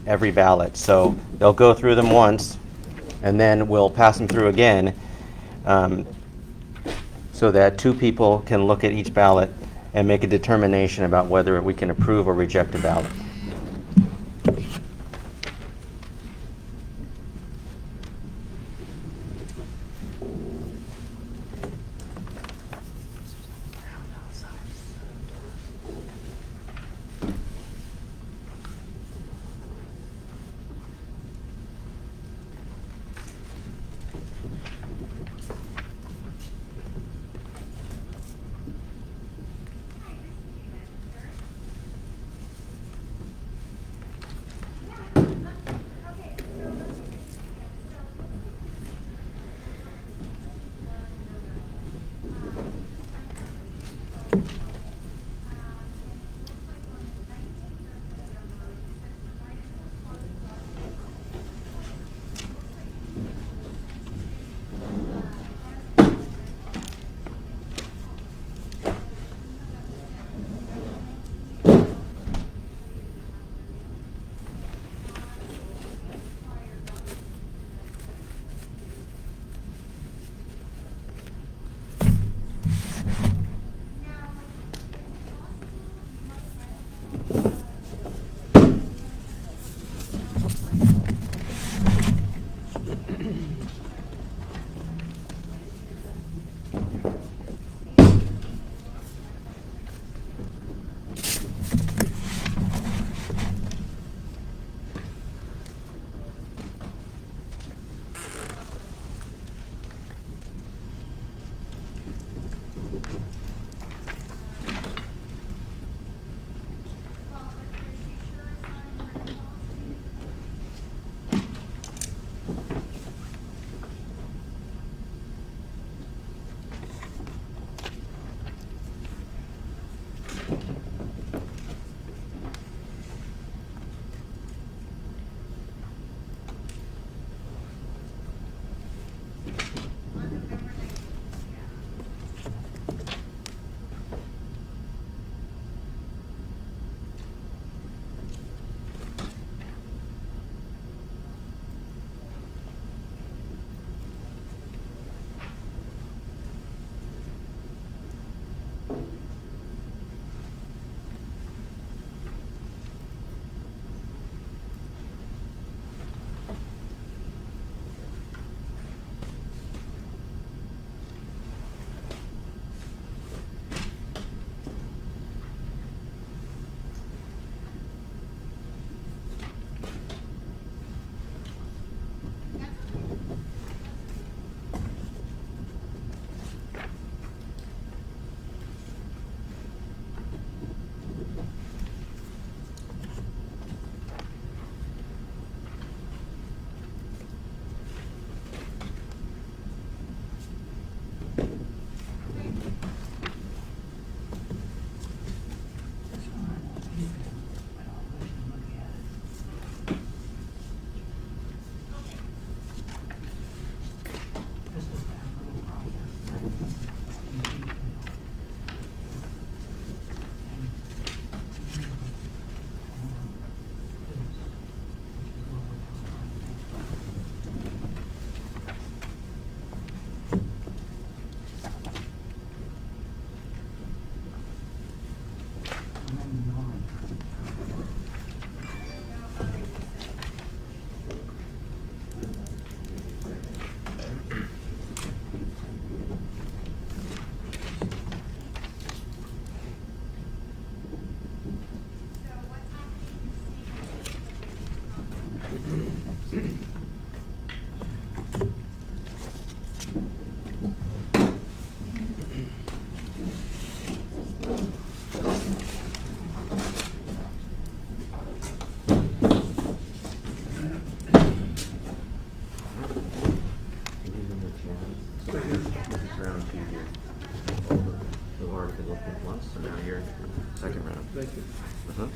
every ballot. So they'll go through them once, and then we'll pass them through again, so that 2 people can look at each ballot and make a determination about whether we can approve or reject a ballot. second round. Thank you. Uh-huh.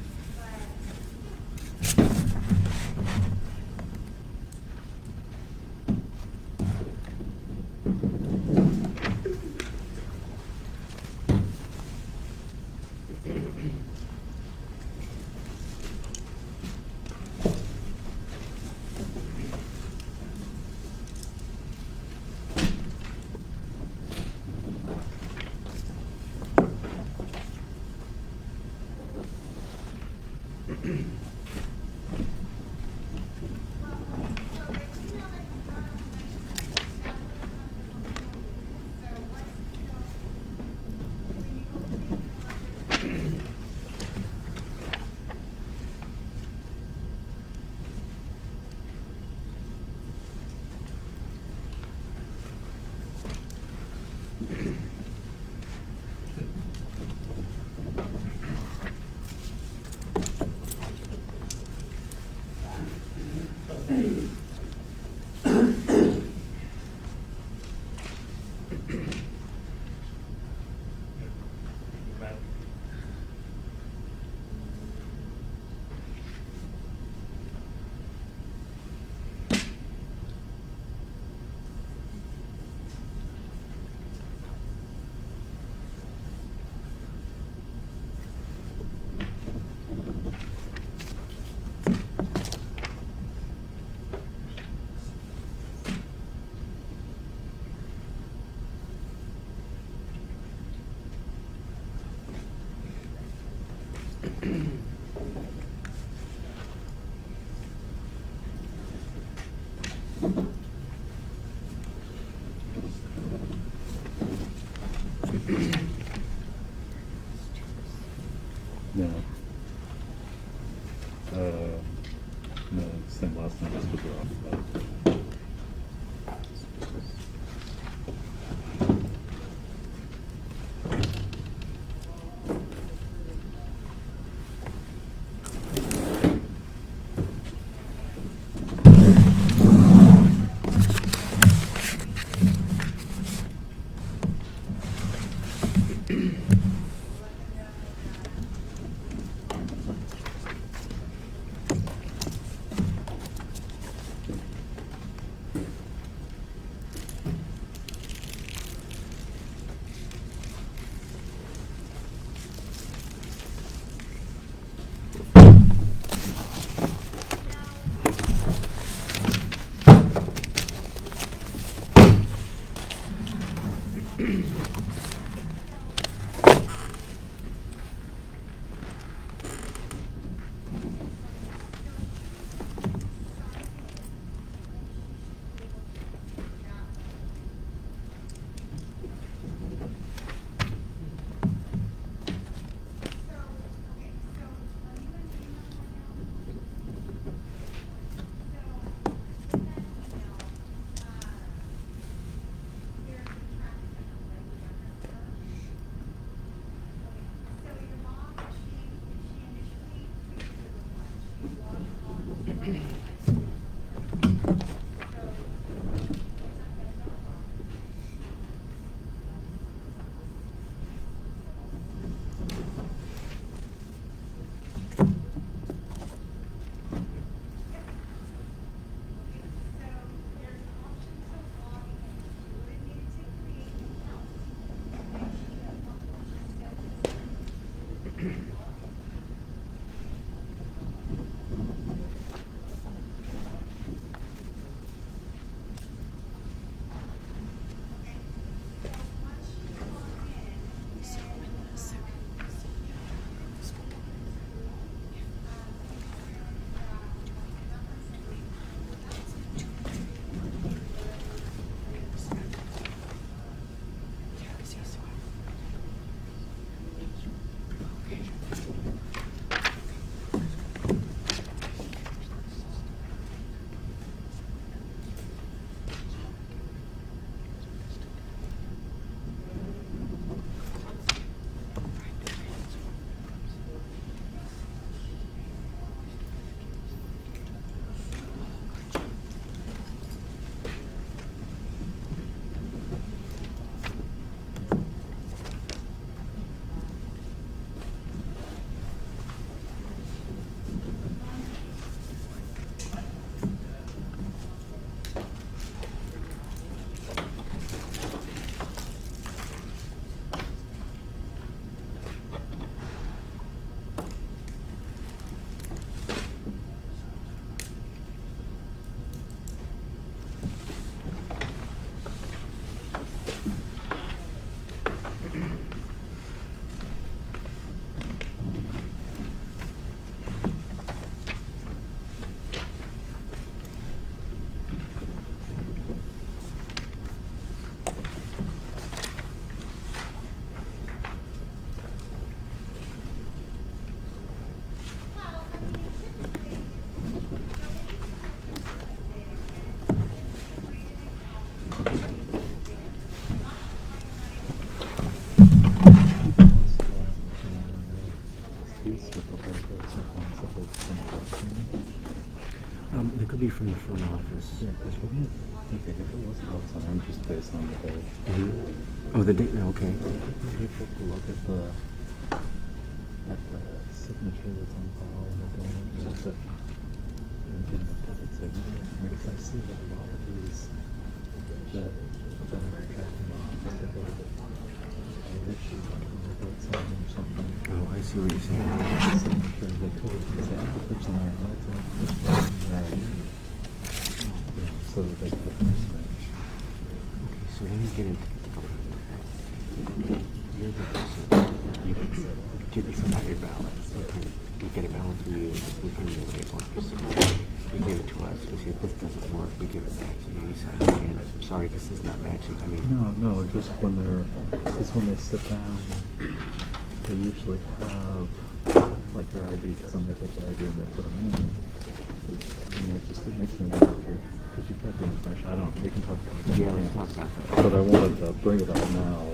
No. No, same last name, just withdraw. It could be from the front office. Yeah, because we didn't think that if it was outside, just based on the date. Oh, the date, okay. You take a look at the signature that's on file and the donor, just that, signature. I mean, if I see that a lot of these, that are tracking off, that go to this sheet, like, it's on or something. Oh, I see what you're saying. Signature, they could say, I put this in there, that's it, this one, right. So that they put this match. Okay, so let me get into you're the person. You get this about your ballot. We get a ballot from you, we put it in the label, you give it to us, we say, if this doesn't work, we give it back to you, you say, okay, I'm sorry, this is not matching, I mean. No, just when they sit down, they usually have, like, their ID, some they take their ID and they put them in. And it makes me wonder, because you've got the information, I don't know, we can talk about that. Yeah, let's talk about that. But I wanted to bring it up now.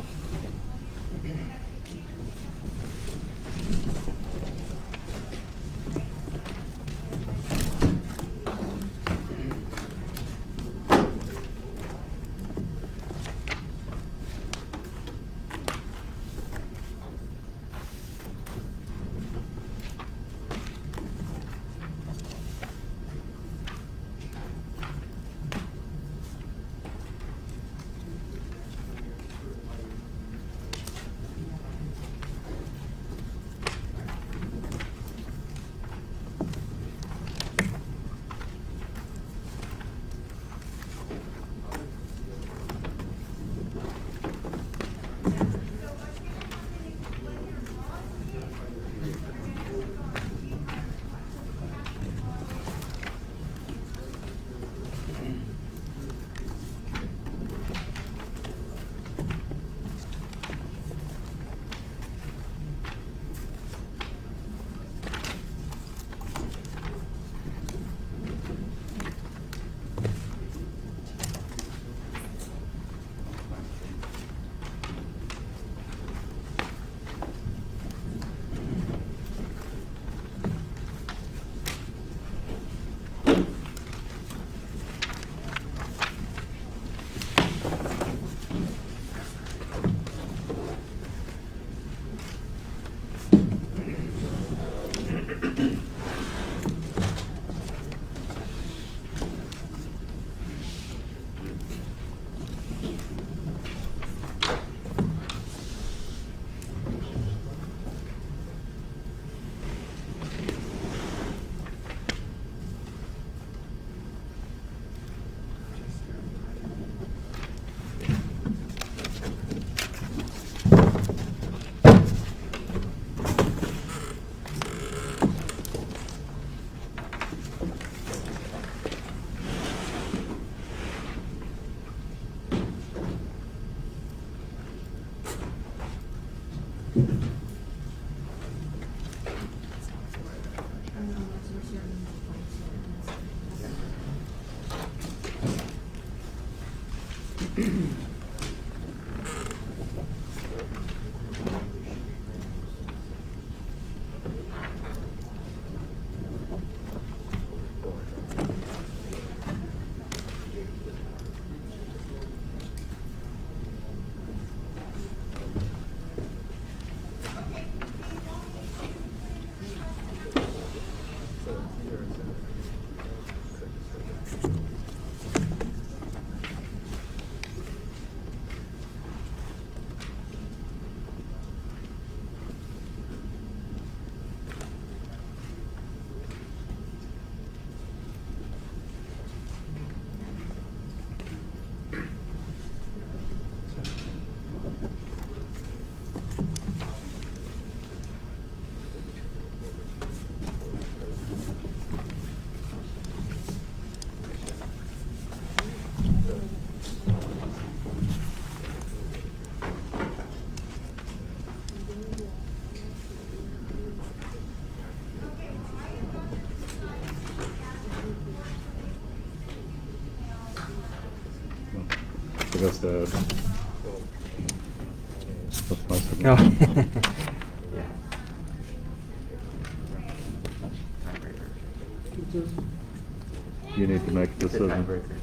I guess that's my signal. Yeah. offices? You need to make a It's a decision. tiebreaker.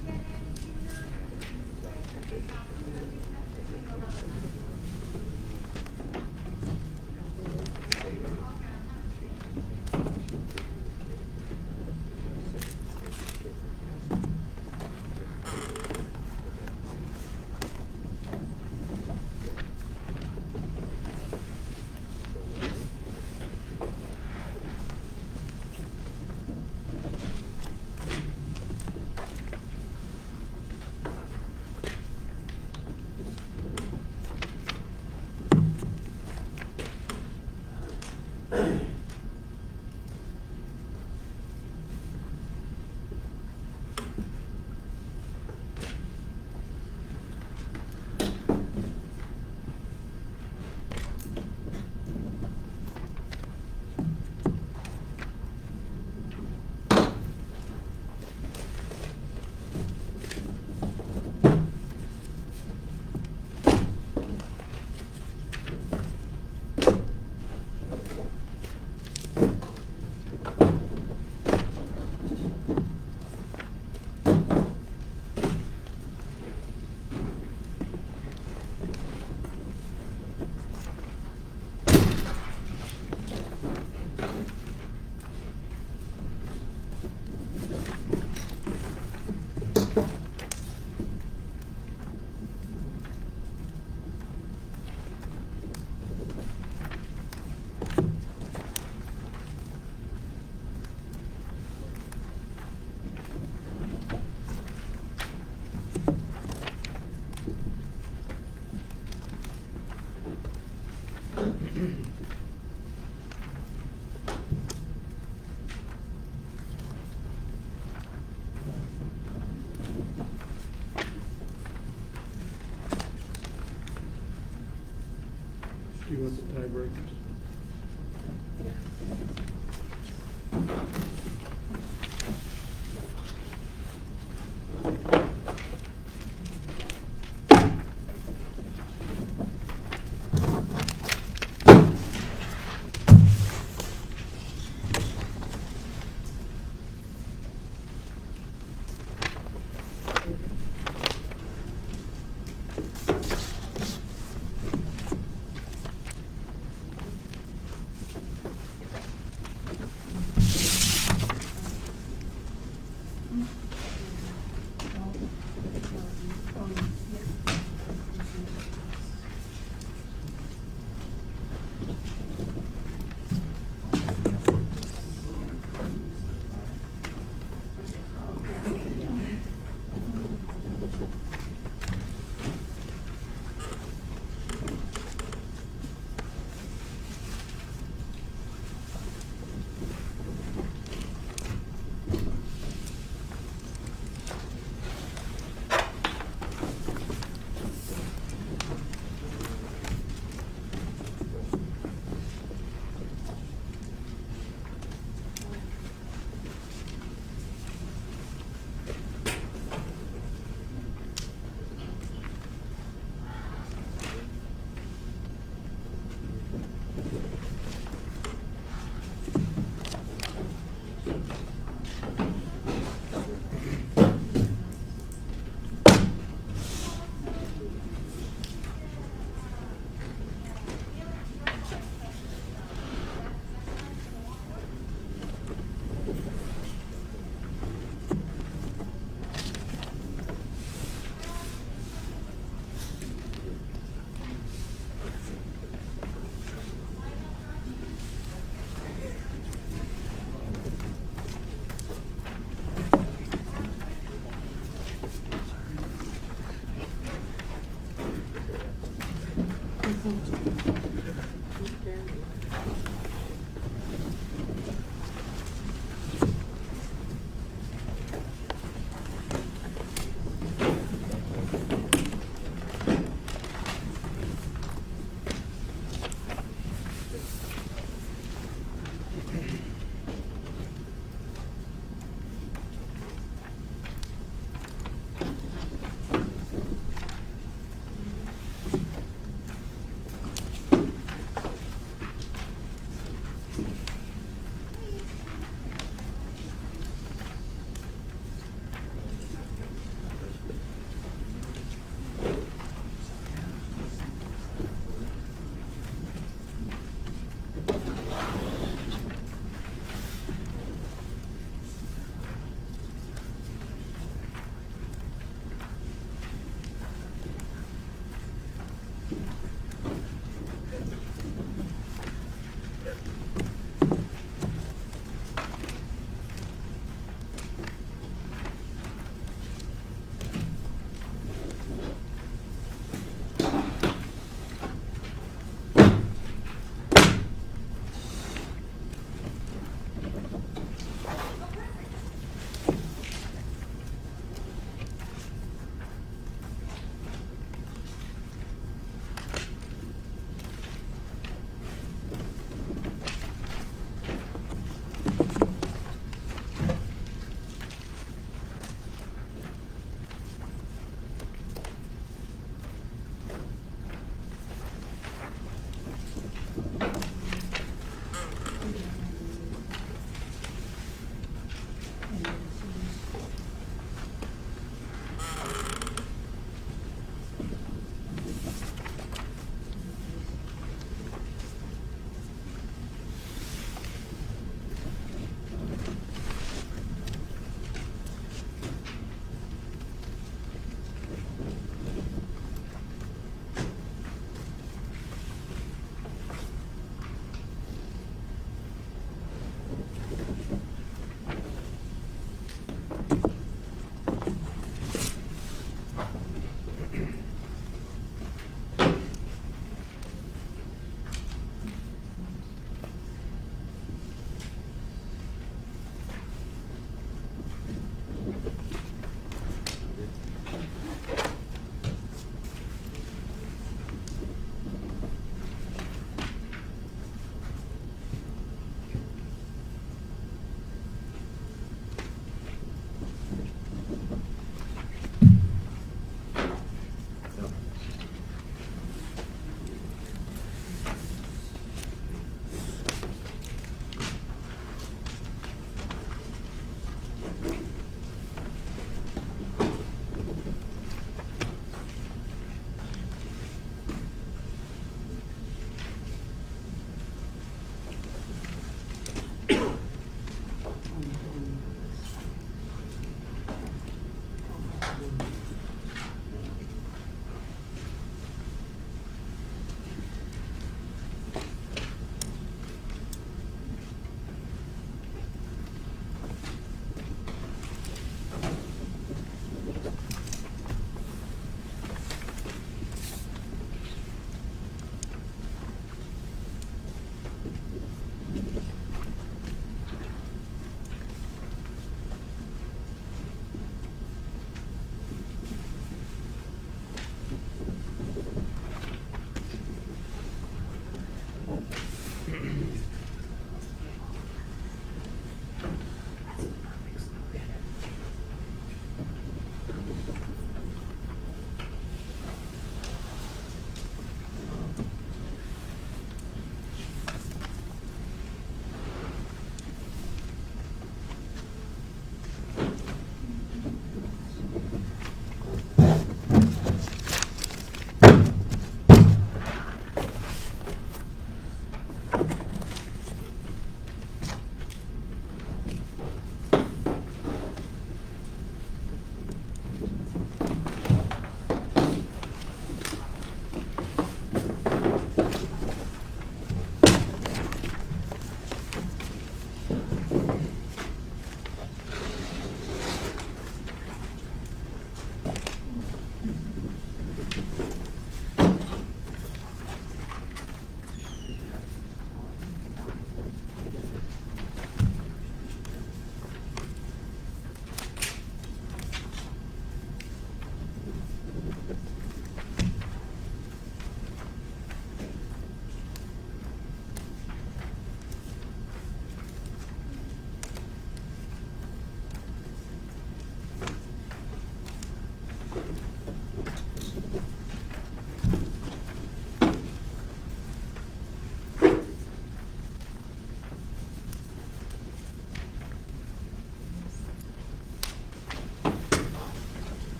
Do you want the tiebreakers?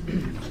Thank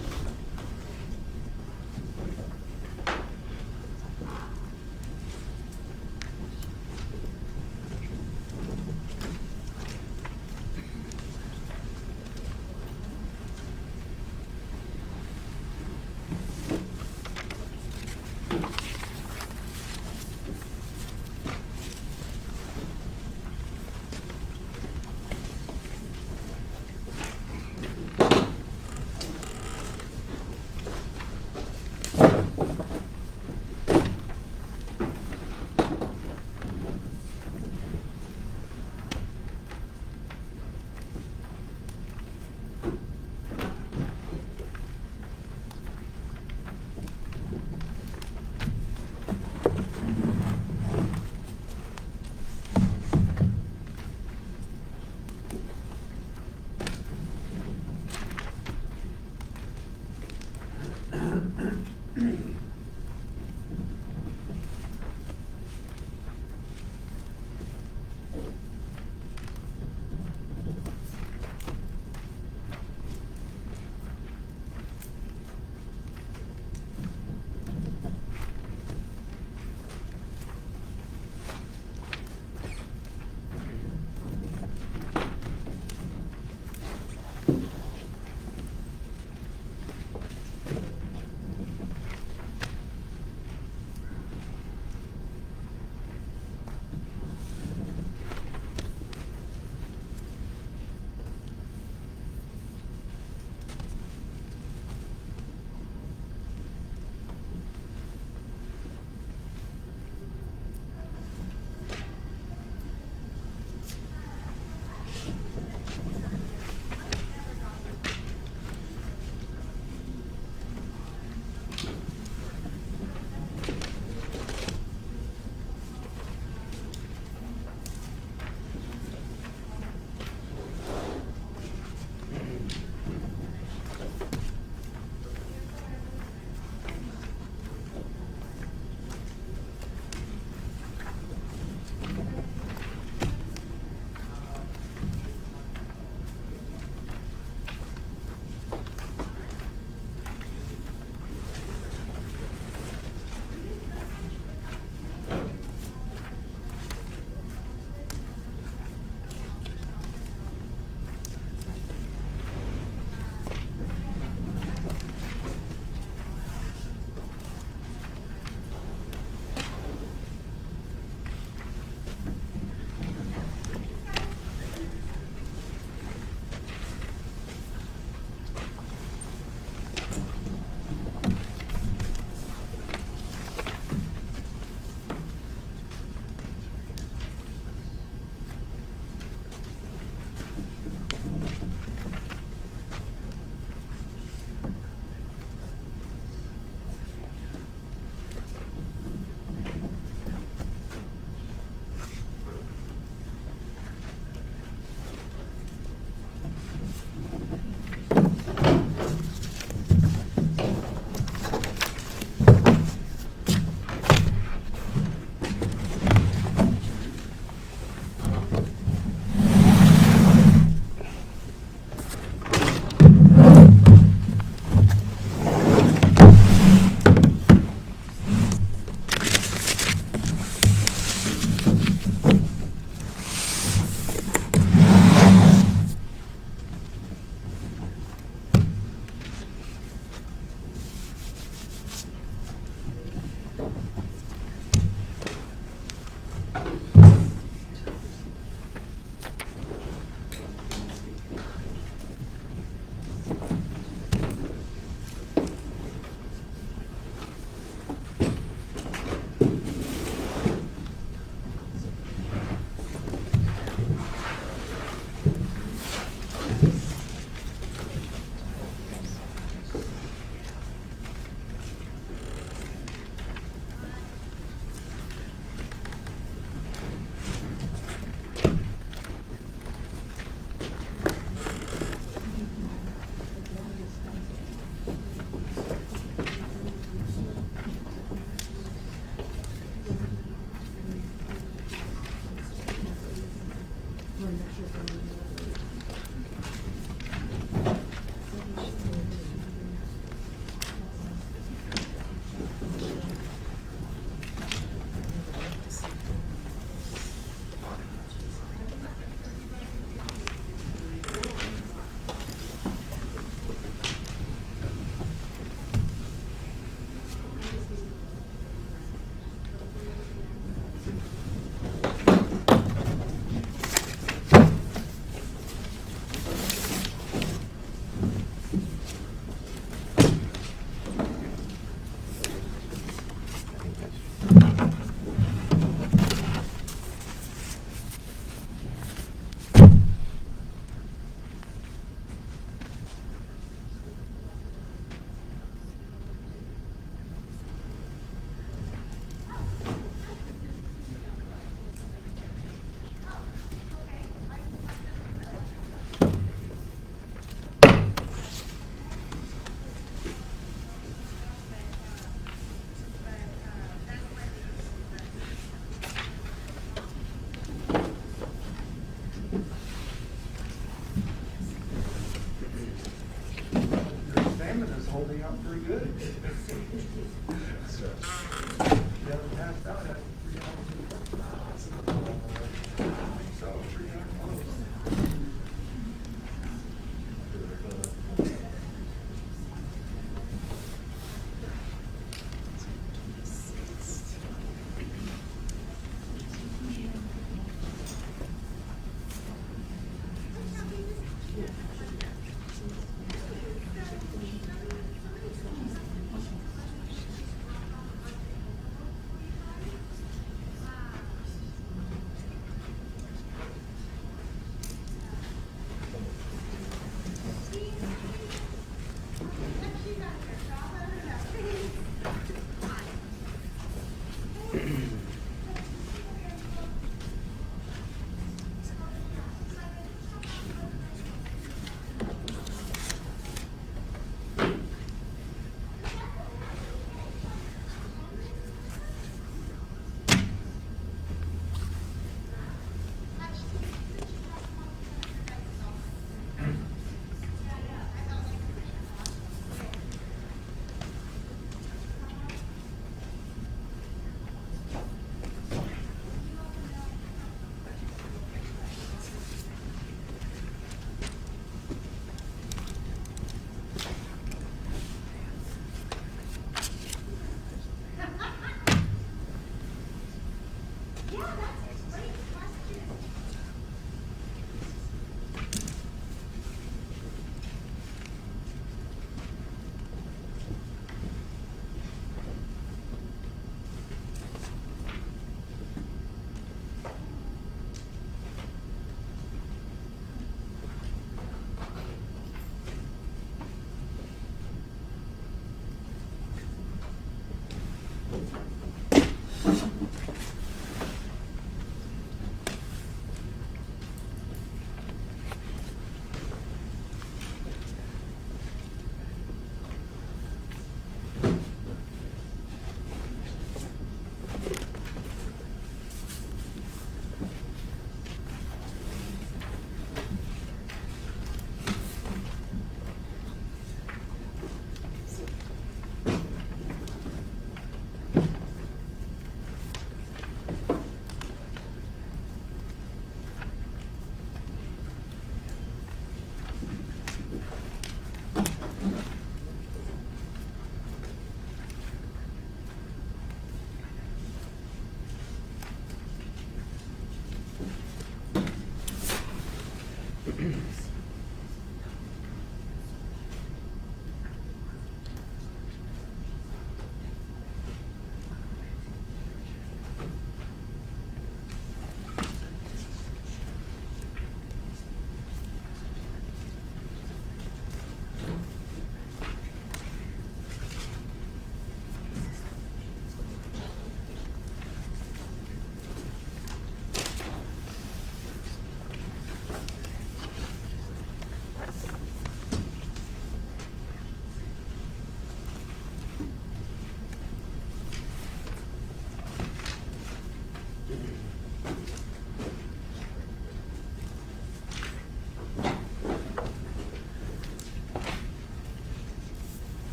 Your stamina's holding up pretty good. You haven't passed out after 3 hours. So, pretty darn close.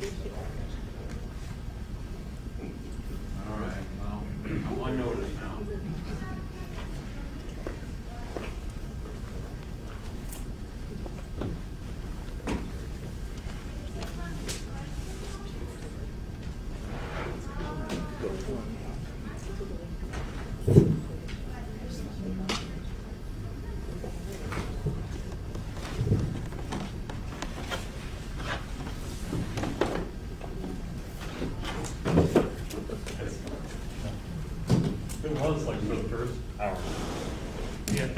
All right, well, I'm on notice now. It was like for the first hour. Yeah.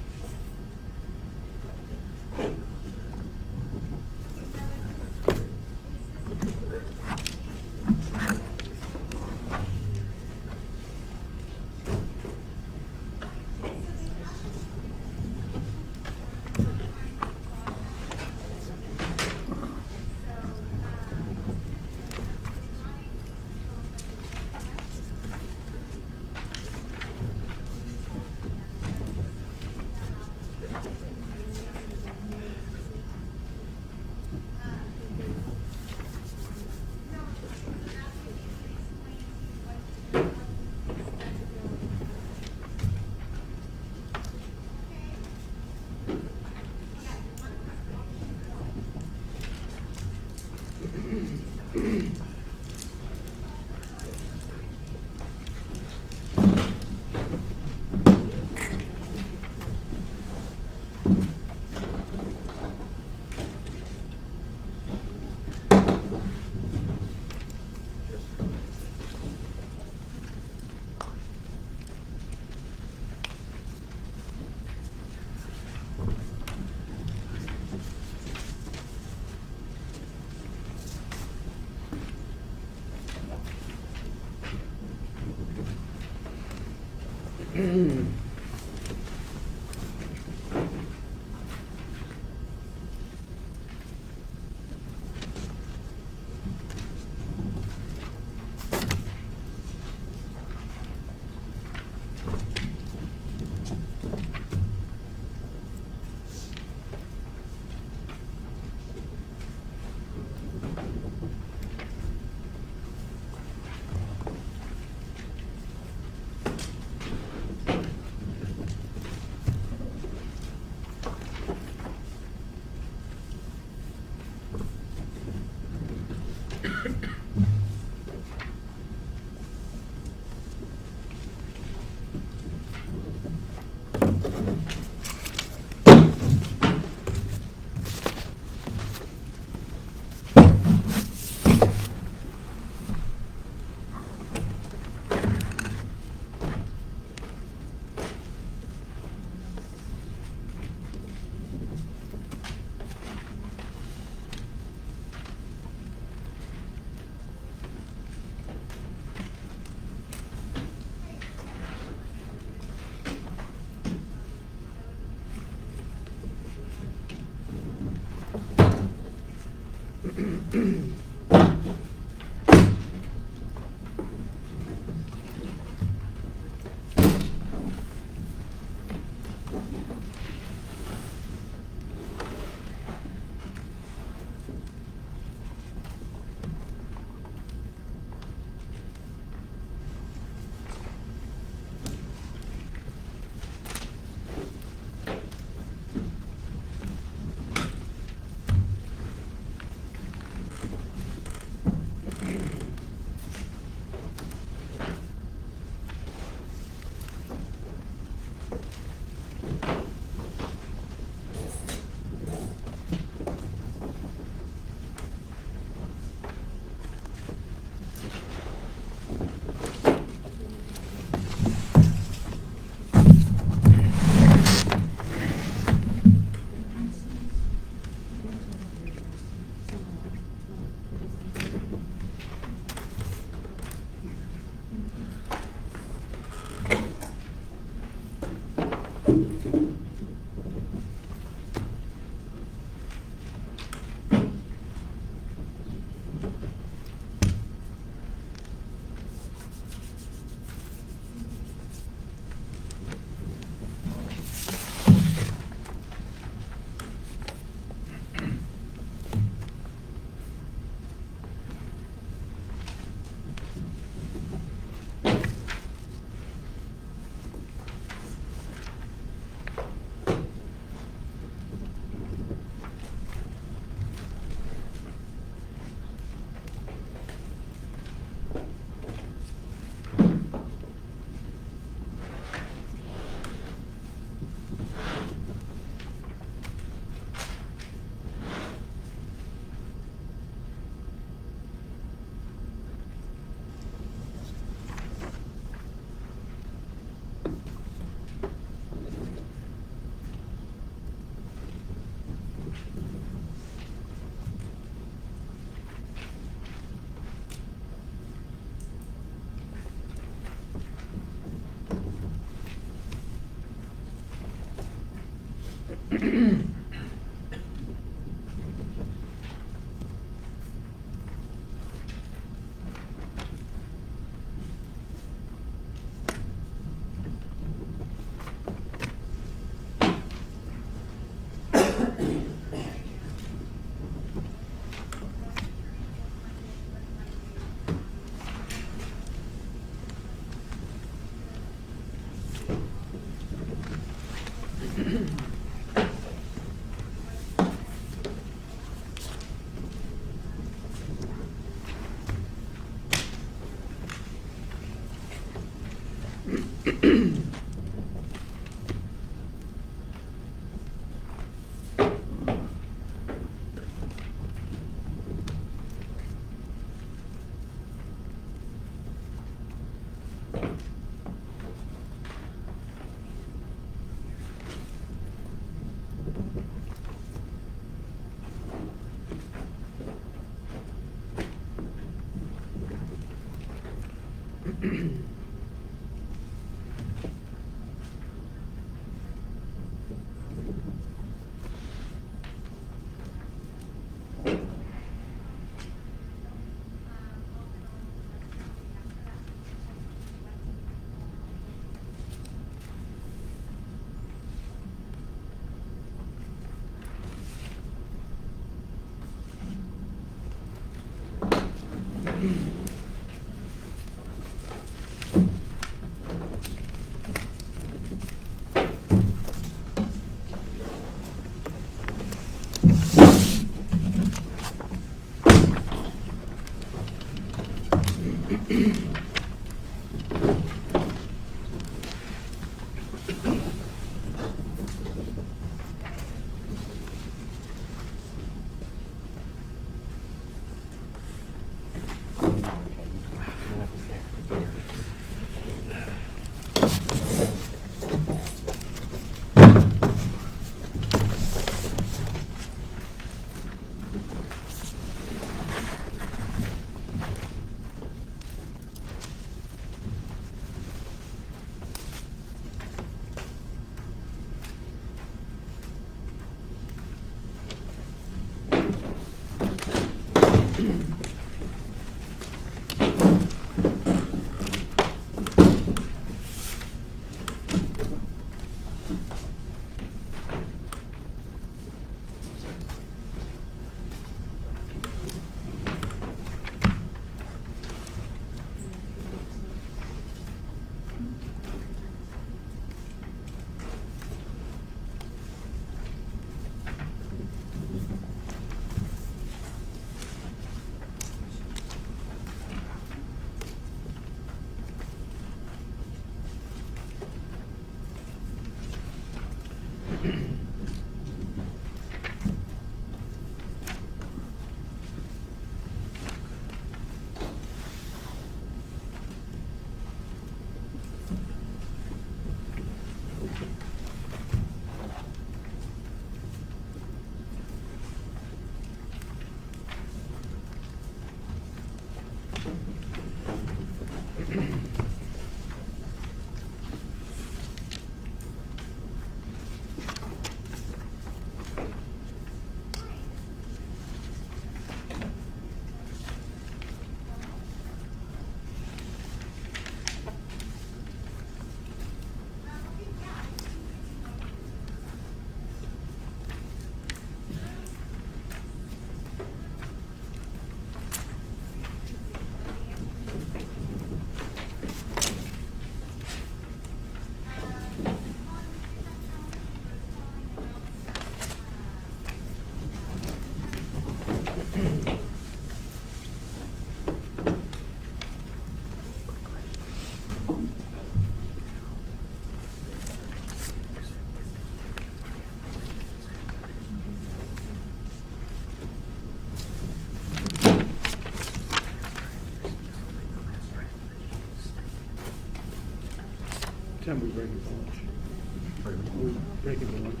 time we break it for lunch? We break it for lunch.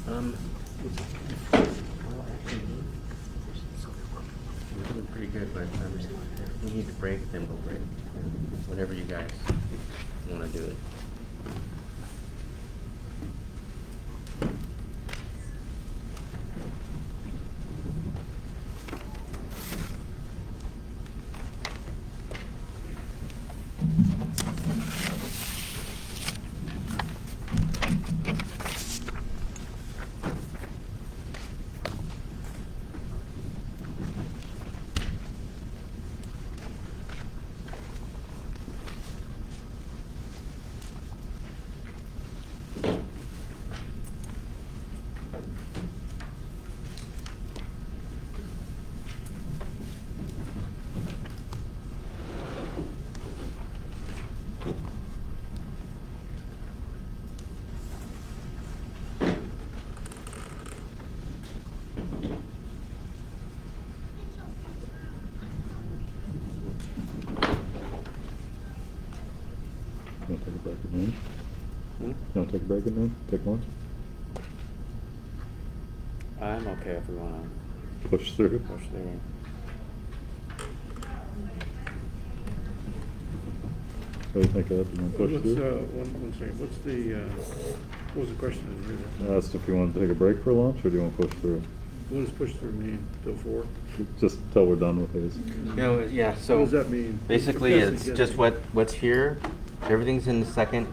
Well, actually, we're doing pretty good, but if we need to break, then we'll break. Whatever you guys wanna do it. You want to take a break at noon? Hmm? You want to take a break at noon? Take lunch? I'm okay if we wanna Push through? push through. What do you think of that? You want to push What's, through? one second, what's the, what was the question? I asked if you wanted to take a break for lunch, or do you want to push through? What does push through mean, till 4? Just till we're done with these. You know, yeah, so. What does that mean? Basically, Because it's it just gets- what's here, everything's in the second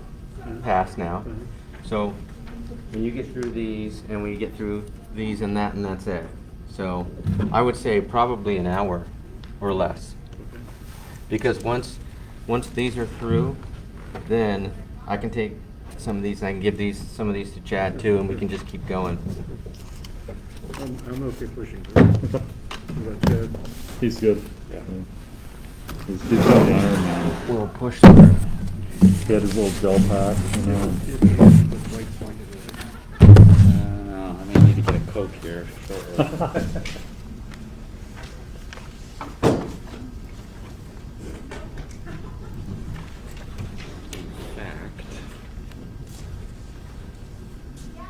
pass now. So, when you get through these, and we get through these and that's it. So, I would say probably an hour or less. Okay. Because once these are through, then I can take some of these, and I can give some of these to Chad too, and we can just keep going. I'm okay pushing through. What about Ted? He's good. Yeah. He's on the Iron Man. We'll push through. He had his little gel pack, you know. I may need to get a Coke here shortly.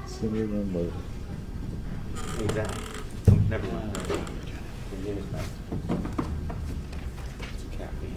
Sooner than later. Who's that? Never mind. His name is back. It's Kathy.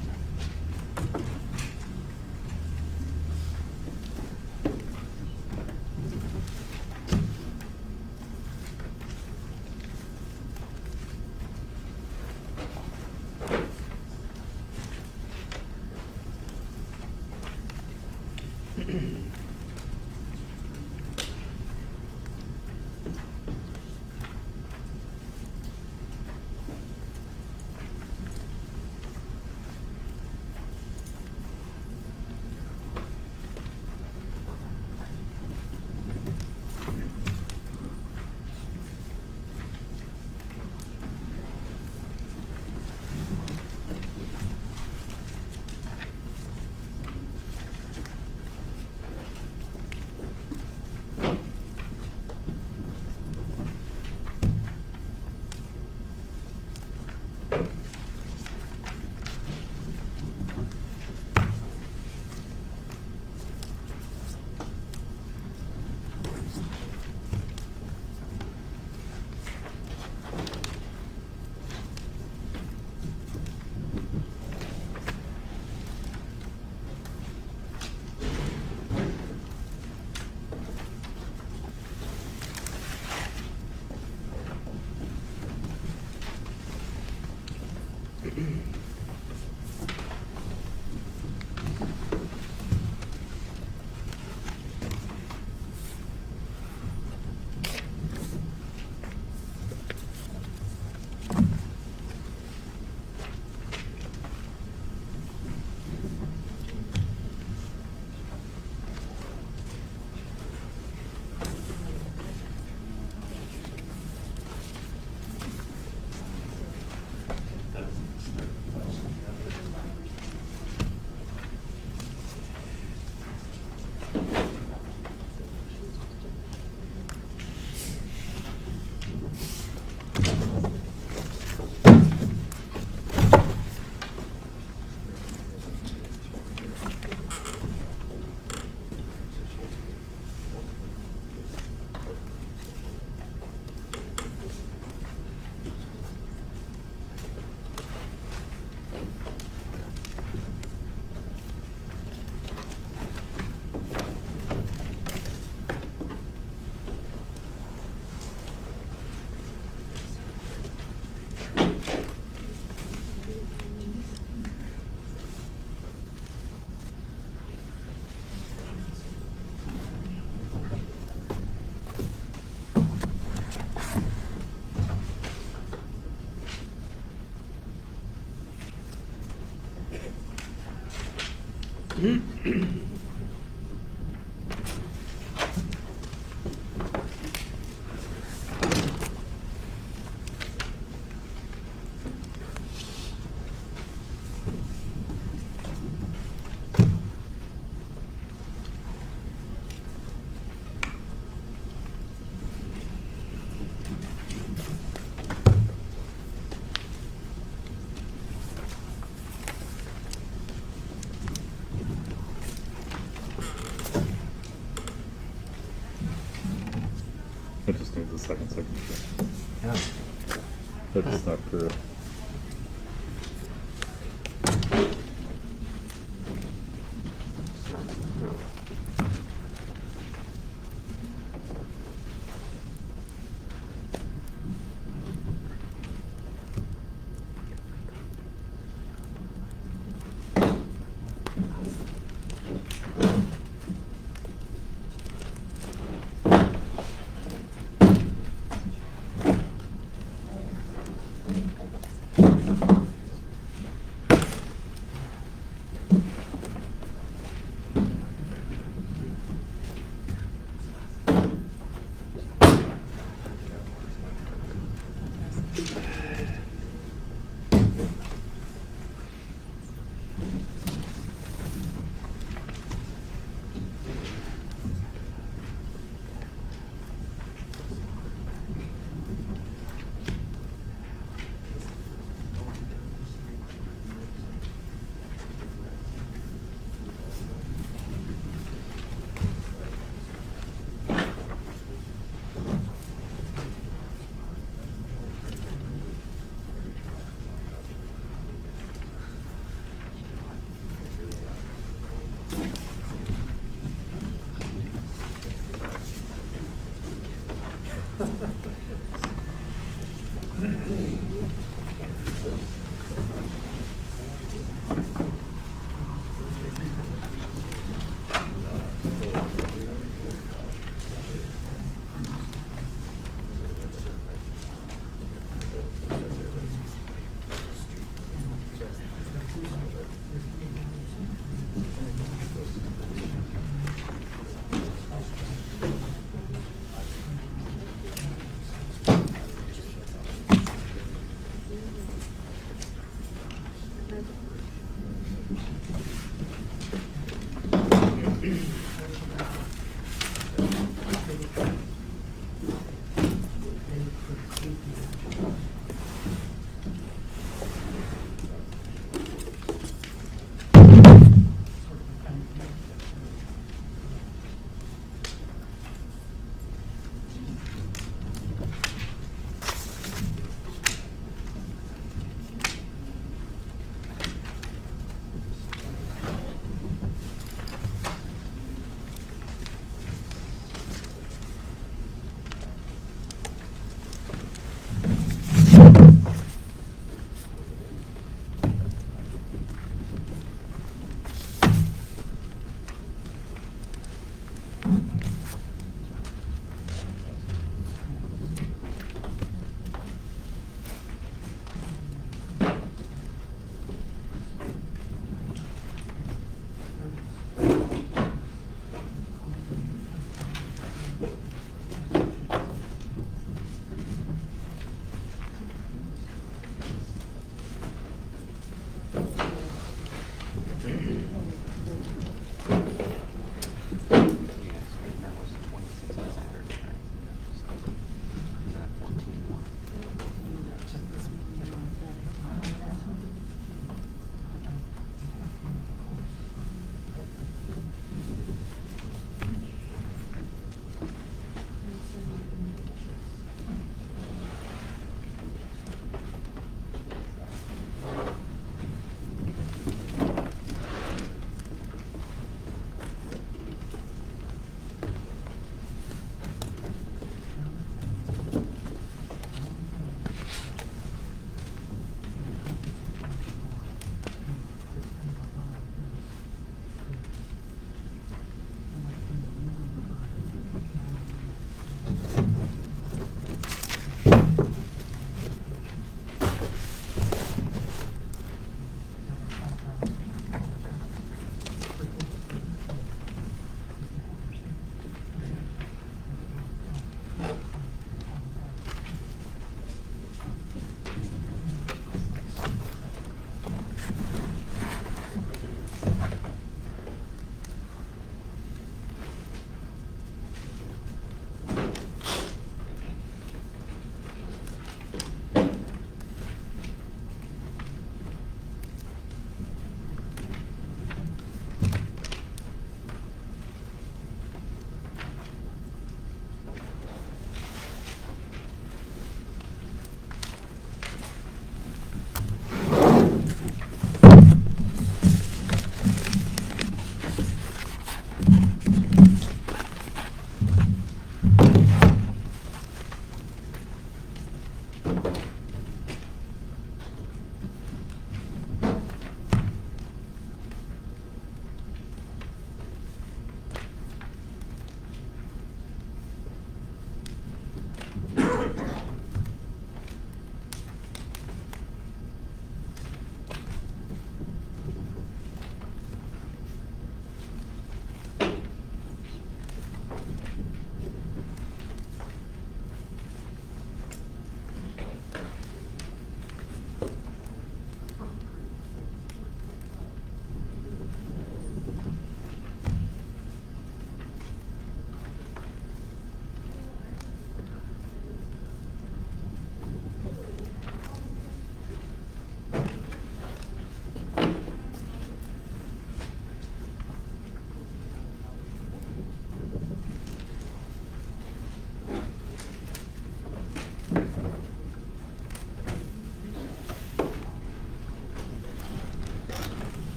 It just needs a second signature. Yeah. That's not correct.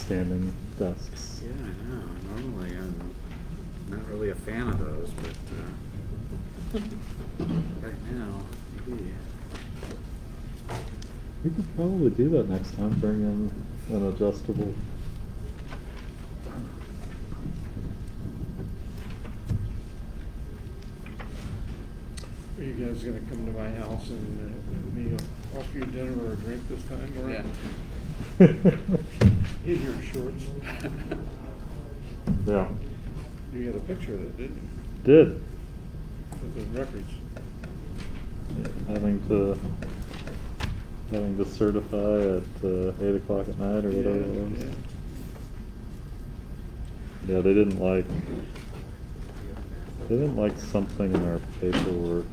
standing desks. Yeah, I know. Normally, I'm not really a fan of those, but right now, maybe. We could probably do that next time, bring in an adjustable. Are you guys gonna come to my house and me offer you dinner or a drink this time, or? In your shorts. Yeah. You had a picture of it, didn't you? Did. With the records. Having to certify at 8 o'clock at night or whatever it was. Yeah, they didn't like something in our paperwork.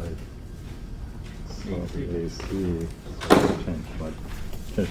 right. So the AC, so change my that.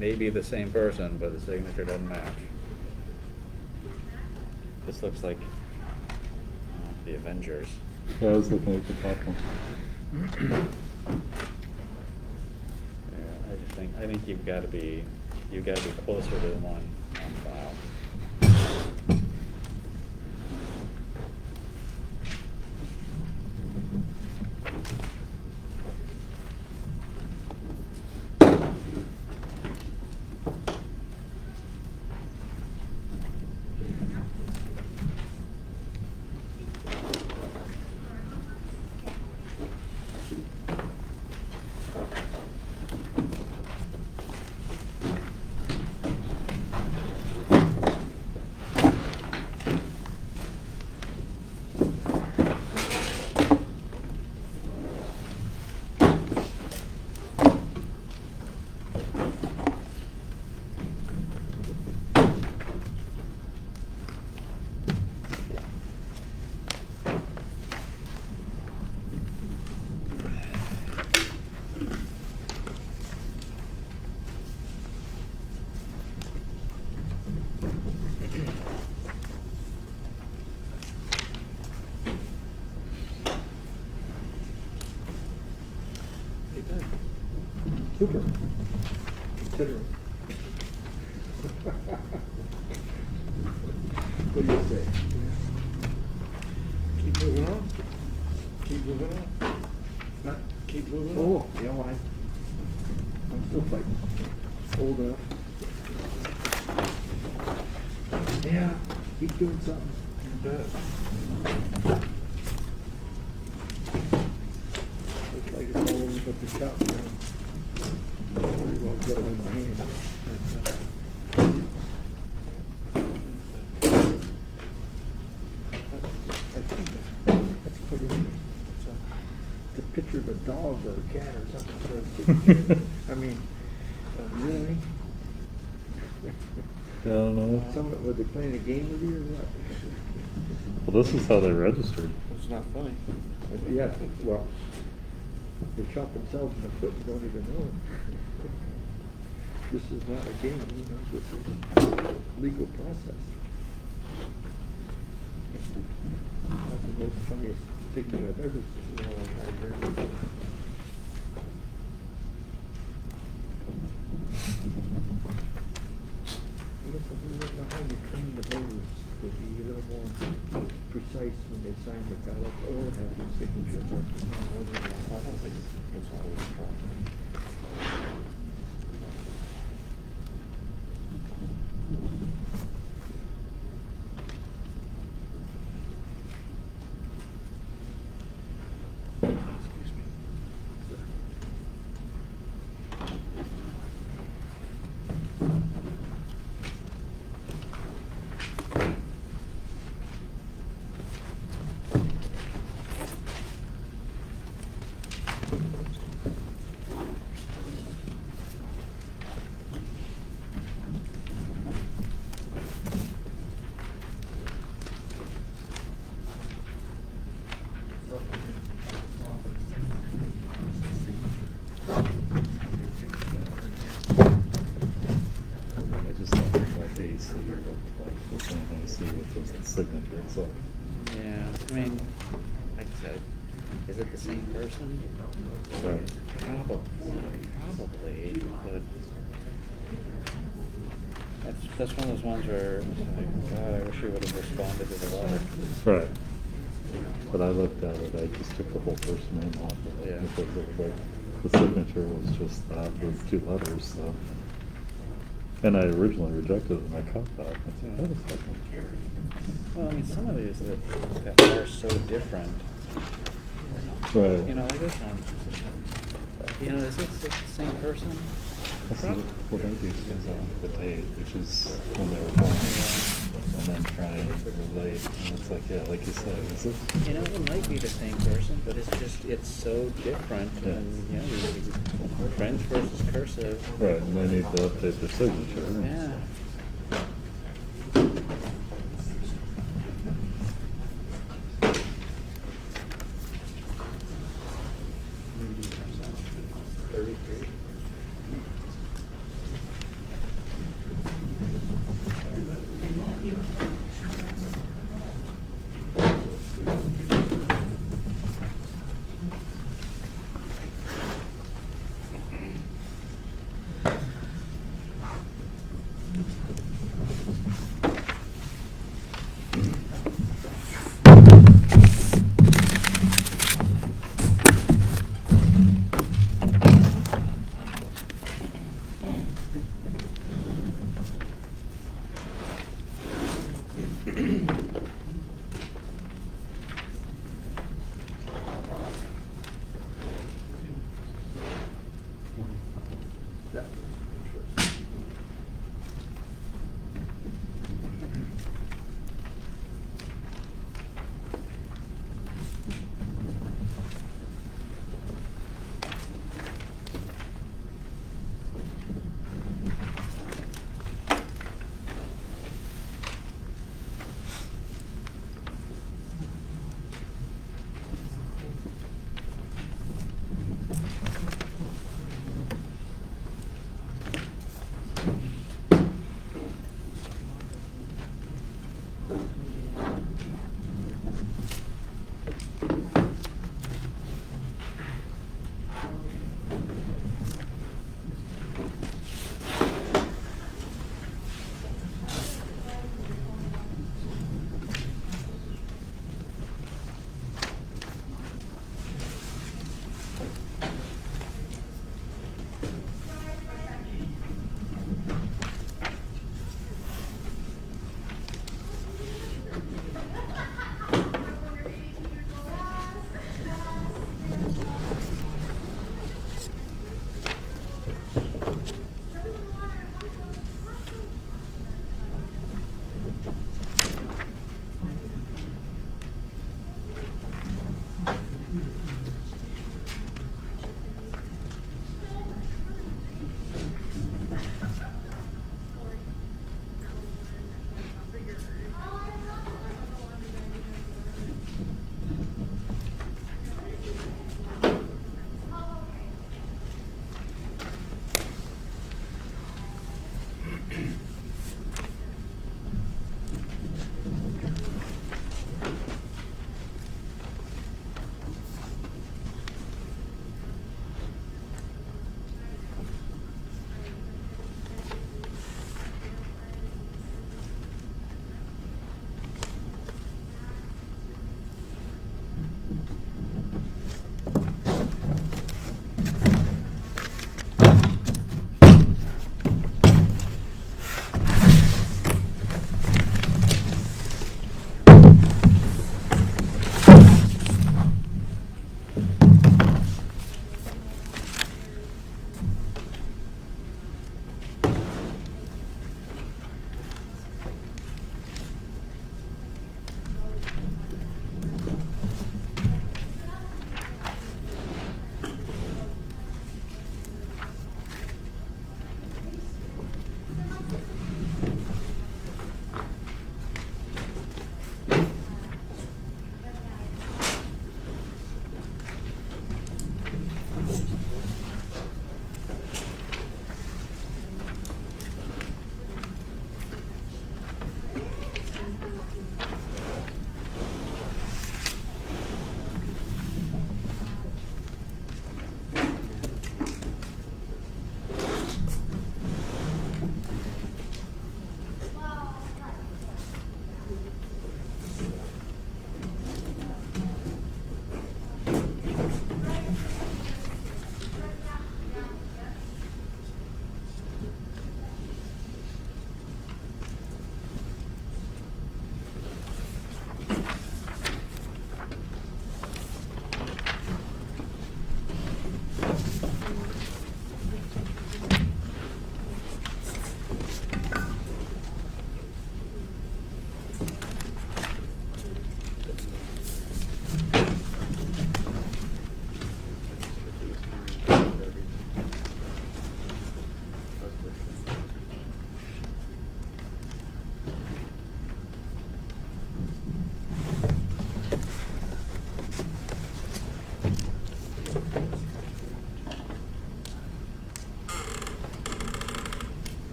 May be the same person, but the signature doesn't match. This looks like the Avengers. Yeah, I was looking at the top one. Yeah, I think you've got to be closer to the one on file. Super. Considering. What do you say? Keep moving on. Keep moving on. Not keep moving on. Oh, yeah, I'm still fighting. Old enough. Yeah, keep doing something. You bet. Looks like it's all over but the top now. Pretty well got it in my hand. I think that's pretty neat. It's a picture of a dog or a cat or something. I mean, really? I don't know. Someone, were they playing a game with you or what? Well, this is how they registered. It's not funny. Yeah, well, they shot themselves in the foot and don't even know it. This is not a game, you know, this is a legal process. That's the most funniest thing that I've ever seen. You know, I've heard. I guess I don't know how you train the voters to be a little more precise when they sign the ballot or have their signature. I don't think it's always a problem. I just thought that AC looked like the same AC with the signature itself. Yeah, I mean, like I said, is it the same person? Right. Probably, but that's one of those ones where, like, God, I wish you would have responded to the letter. Right. But I looked at it, I just took the whole first name off of it. Yeah. Because it was like, the signature was just that, those two letters, so. And I originally rejected it and I caught that. I said, wait a second. Well, I mean, some of these that are so different. Right. You know, like this one. You know, is this the same person? Well, they do things on the date, which is when they were born, and then try and relate, and it's like, yeah, like you said, is it? You know, it might be the same person, but it's just, it's so different. Yeah. And, you know, French versus cursive. Right, and they need to update their signature. Yeah.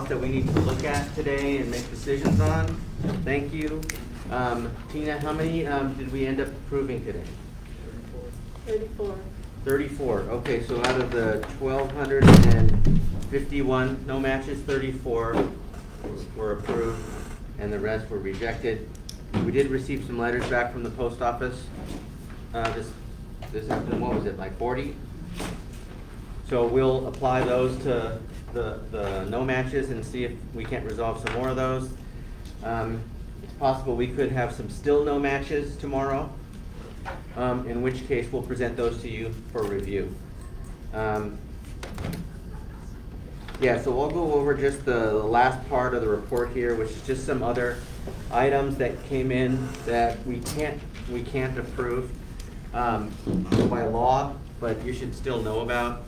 that we need to look at today and make decisions on. Thank you. Tina, how many did we end up approving today? 34. 34. Okay, so out of the 1,251 no matches, 34 were approved and the rest were rejected. We did receive some letters back from the post office. This happened, what was it, like 40? So we'll apply those to the no matches and see if we can't resolve some more of those. It's possible we could have some still no matches tomorrow, in which case we'll present those to you for review. Yeah, so we'll go over just the last part of the report here, which is just some other items that came in that we can't approve by law, but you should still know about.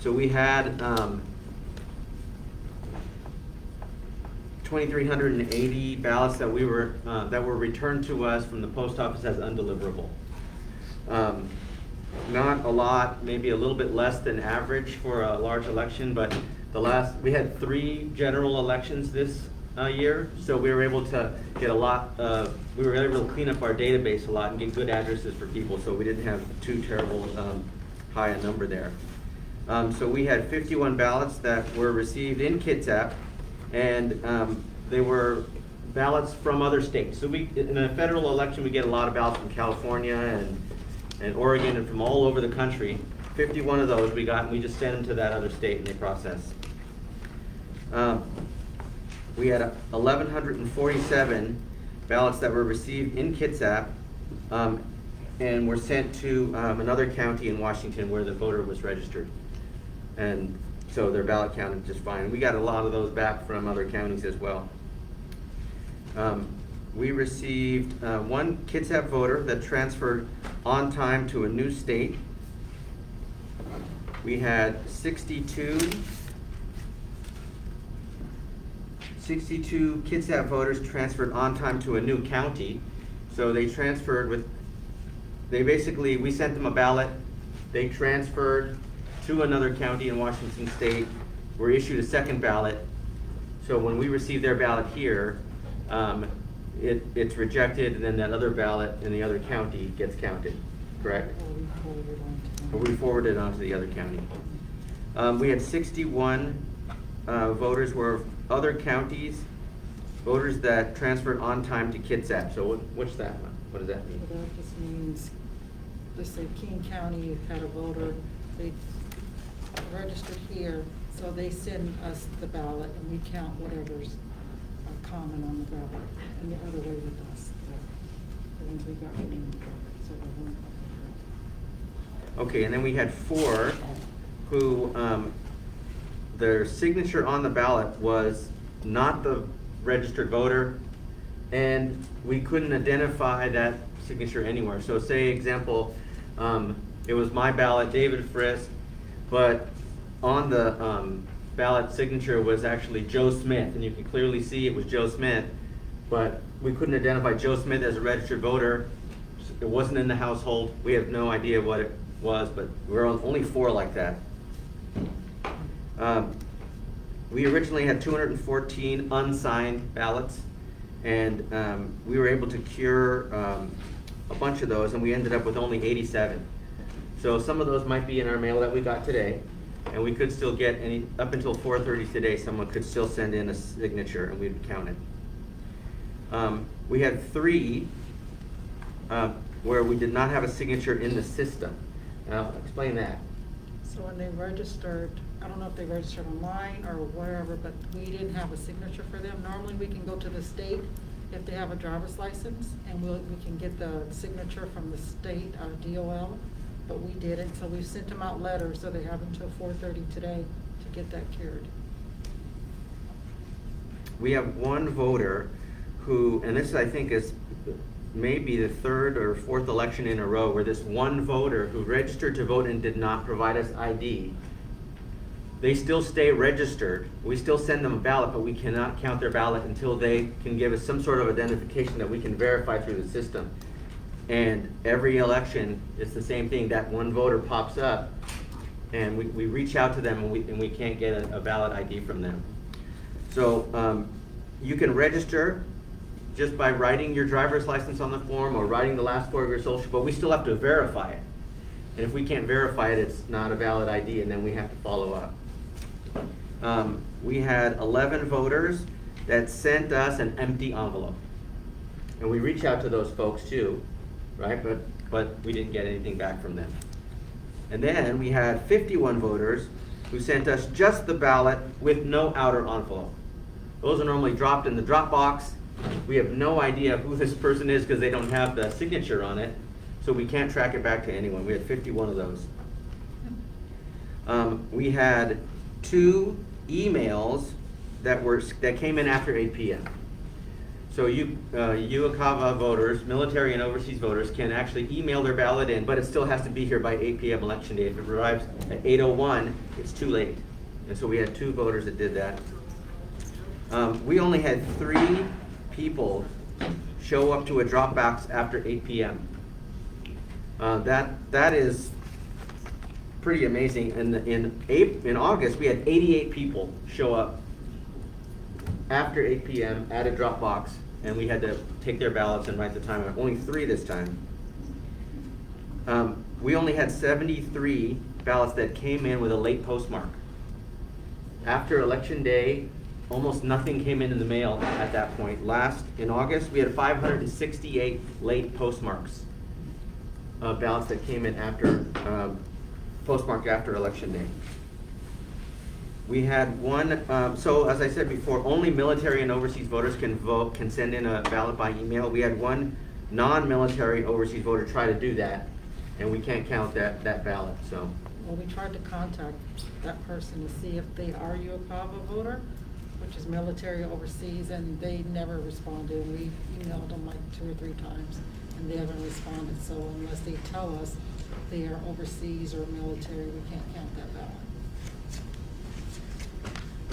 So we had 2,380 ballots that were returned to us from the post office as undeliverable. Not a lot, maybe a little bit less than average for a large election, but we had 3 general elections this year, so we were able to get we were able to clean up our database a lot and get good addresses for people, so we didn't have too terrible high a number there. So we had 51 ballots that were received in Kitsap, and they were ballots from other states. So in a federal election, we get a lot of ballots from California and Oregon and from all over the country. 51 of those we got, and we just sent them to that other state and they process. We had 1,147 ballots that were received in Kitsap and were sent to another county in Washington where the voter was registered. And so their ballot counted just fine. We got a lot of those back from other counties as well. We received 1 Kitsap voter that transferred on time to a new state. We had 62 Kitsap voters transferred on time to a new county. So they transferred we sent them a ballot, they transferred to another county in Washington state, were issued a second ballot. So when we receive their ballot here, it's rejected, and then that other ballot in the other county gets counted, correct? Or we forward it on to the other county. We had 61 voters were other counties, voters that transferred on time to Kitsap. So what's that one? What does that mean? So that just means, let's say King County had a voter, they registered here, so they send us the ballot and we count whatever's common on the ballot, and the other way with us. The ones we got in the ballot, so they weren't. Okay, and then we had 4 who their signature on the ballot was not the registered voter, and we couldn't identify that signature anywhere. So say example, it was my ballot, David Frisk, but on the ballot signature was actually Joe Smith, and you can clearly see it was Joe Smith, but we couldn't identify Joe Smith as a registered voter. It wasn't in the household. We have no idea what it was, but we're only 4 like that. We originally had 214 unsigned ballots, and we were able to cure a bunch of those, and we ended up with only 87. So some of those might be in our mail that we got today, and we could still get up until 4:30 today, someone could still send in a signature and we'd count it. We had 3 where we did not have a signature in the system. Now, explain that. So when they registered, I don't know if they registered online or wherever, but we didn't have a signature for them. Normally, we can go to the state if they have a driver's license, and we can get the signature from the state, our DOL, but we didn't, so we sent them out letters, so they have until 4:30 today to get that cured. We have 1 voter who, and this I think is maybe the 3rd or 4th election in a row where this 1 voter who registered to vote and did not provide us ID, they still stay registered. We still send them a ballot, but we cannot count their ballot until they can give us some sort of identification that we can verify through the system. And every election, it's the same thing. That 1 voter pops up, and we reach out to them and we can't get a valid ID from them. So you can register just by writing your driver's license on the form or writing the last four of your social, but we still have to verify it. And if we can't verify it, it's not a valid ID, and then we have to follow up. We had 11 voters that sent us an empty envelope. And we reached out to those folks too, right? But we didn't get anything back from them. And then we had 51 voters who sent us just the ballot with no outer envelope. Those are normally dropped in the drop box. We have no idea who this person is because they don't have the signature on it, so we can't track it back to anyone. We had 51 of those. We had 2 emails that came in after 8 p.m. So UOCAVA voters, military and overseas voters, can actually email their ballot in, but it still has to be here by 8 p.m. election day. If it arrives at 8:01, it's too late. And so we had 2 voters that did that. We only had 3 people show up to a drop box after 8 p.m. That is pretty amazing. In August, we had 88 people show up after 8 p.m. at a drop box, and we had to take their ballots and write the time. Only 3 this time. We only had 73 ballots that came in with a late postmark. After election day, almost nothing came in the mail at that point. In August, we had 568 late postmarks, ballots that came in postmarked after election day. We had one, so as I said before, only military and overseas voters can send in a ballot by email. We had one non-military overseas voter try to do that, and we can't count that ballot, so. Well, we tried to contact that person to see if they are UOCAVA voter, which is military overseas, and they never responded. We emailed them like 2 or 3 times, and they haven't responded. So unless they tell us they are overseas or military, we can't count that ballot.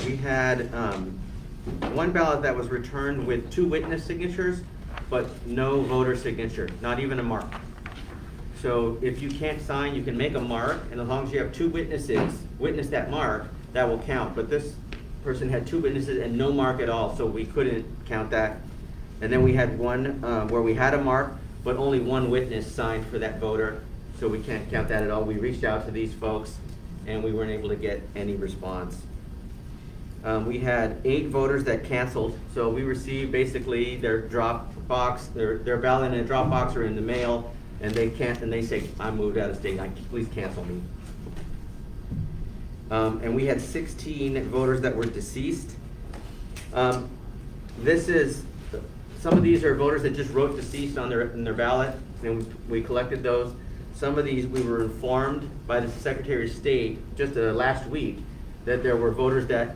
We had one ballot that was returned with 2 witness signatures, but no voter signature, not even a mark. So if you can't sign, you can make a mark, and as long as you have 2 witnesses witness that mark, that will count. But this person had 2 witnesses and no mark at all, so we couldn't count that. And then we had one where we had a mark, but only 1 witness signed for that voter, so we can't count that at all. We reached out to these folks, and we weren't able to get any response. We had 8 voters that canceled, so we received basically their drop box, their ballot in a drop box or in the mail, and they say, I moved out of state, please cancel me. And we had 16 voters that were deceased. Some of these are voters that just wrote deceased on their ballot, and we collected those. Some of these we were informed by the Secretary of State just last week that there were voters that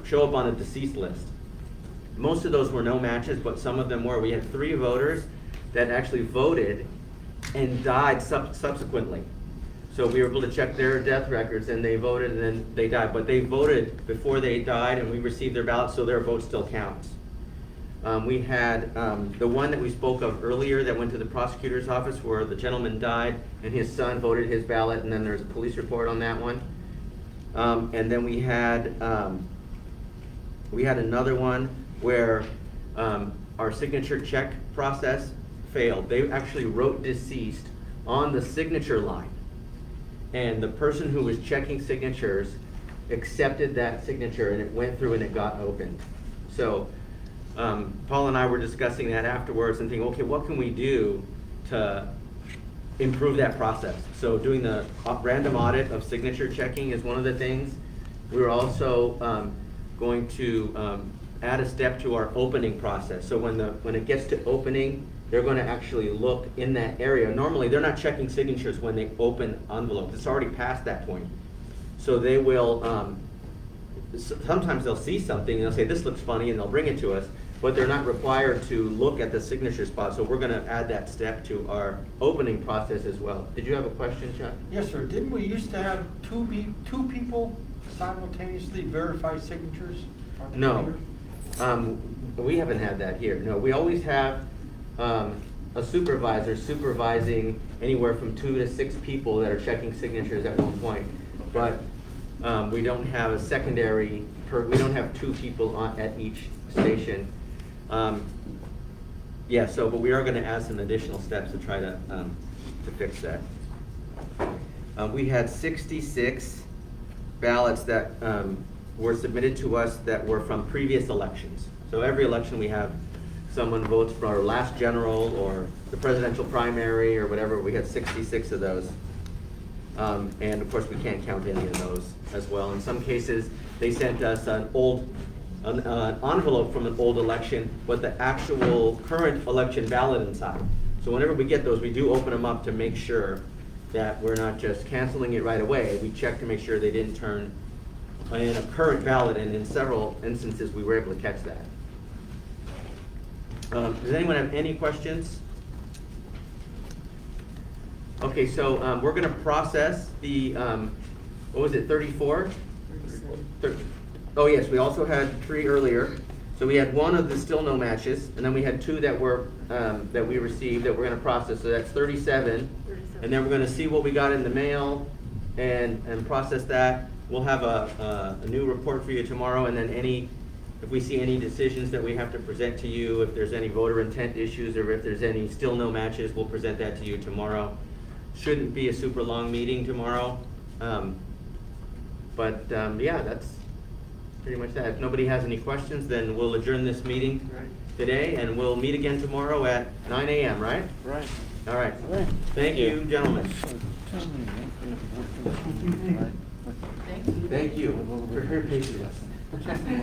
show up on a deceased list. Most of those were no matches, but some of them were. We had 3 voters that actually voted and died subsequently. So we were able to check their death records, and they voted and then they died. But they voted before they died, and we received their ballots, so their vote still counts. We had the one that we spoke of earlier that went to the prosecutor's office where the gentleman died and his son voted his ballot, and then there's a police report on that one. And then we had another one where our signature check process failed. They actually wrote deceased on the signature line, and the person who was checking signatures accepted that signature, and it went through and it got opened. So Paul and I were discussing that afterwards and thinking, okay, what can we do to improve that process? So doing the random audit of signature checking is one of the things. We're also going to add a step to our opening process. So when it gets to opening, they're going to actually look in that area. Normally, they're not checking signatures when they open envelopes. It's already past that point. So they will, sometimes they'll see something and they'll say, this looks funny, and they'll bring it to us, but they're not required to look at the signature spot. So we're going to add that step to our opening process as well. Did you have a question, Chuck? Yes, sir. Didn't we used to have two people simultaneously verify signatures on the No. computer? We haven't had that here. No, we always have a supervisor supervising anywhere from 2 to 6 people that are checking signatures at one point. but we don't have a secondary, we don't have two people at each station. Yeah, so, but we are gonna add some additional steps to try to fix that. We had 66 ballots that were submitted to us that were from previous elections. So every election we have, someone votes for our last general or the presidential primary or whatever. We had 66 of those. And of course, we can't count any of those as well. In some cases, they sent us an envelope from an old election with the actual current election ballot inside. So whenever we get those, we do open them up to make sure that we're not just canceling it right away. We check to make sure they didn't turn in a current ballot, and in several instances, we were able to catch that. Does anyone have any questions? Okay, so we're gonna process the, what was it, 34? Oh yes, we also had 3 earlier. So we had 1 of the still no matches, and then we had 2 that were, that we received that we're gonna process, so that's 37. And then we're gonna see what we got in the mail and process that. We'll have a new report for you tomorrow, and then if we see any decisions that we have to present to you, if there's any voter intent issues, or if there's any still no matches, we'll present that to you tomorrow. Shouldn't be a super long meeting tomorrow. Yeah, that's pretty much that. If nobody has any questions, then we'll adjourn this meeting today, and we'll meet again tomorrow at 9 a.m., right? Right. All right. Thank you, gentlemen. Thank you. Thank you for your patience.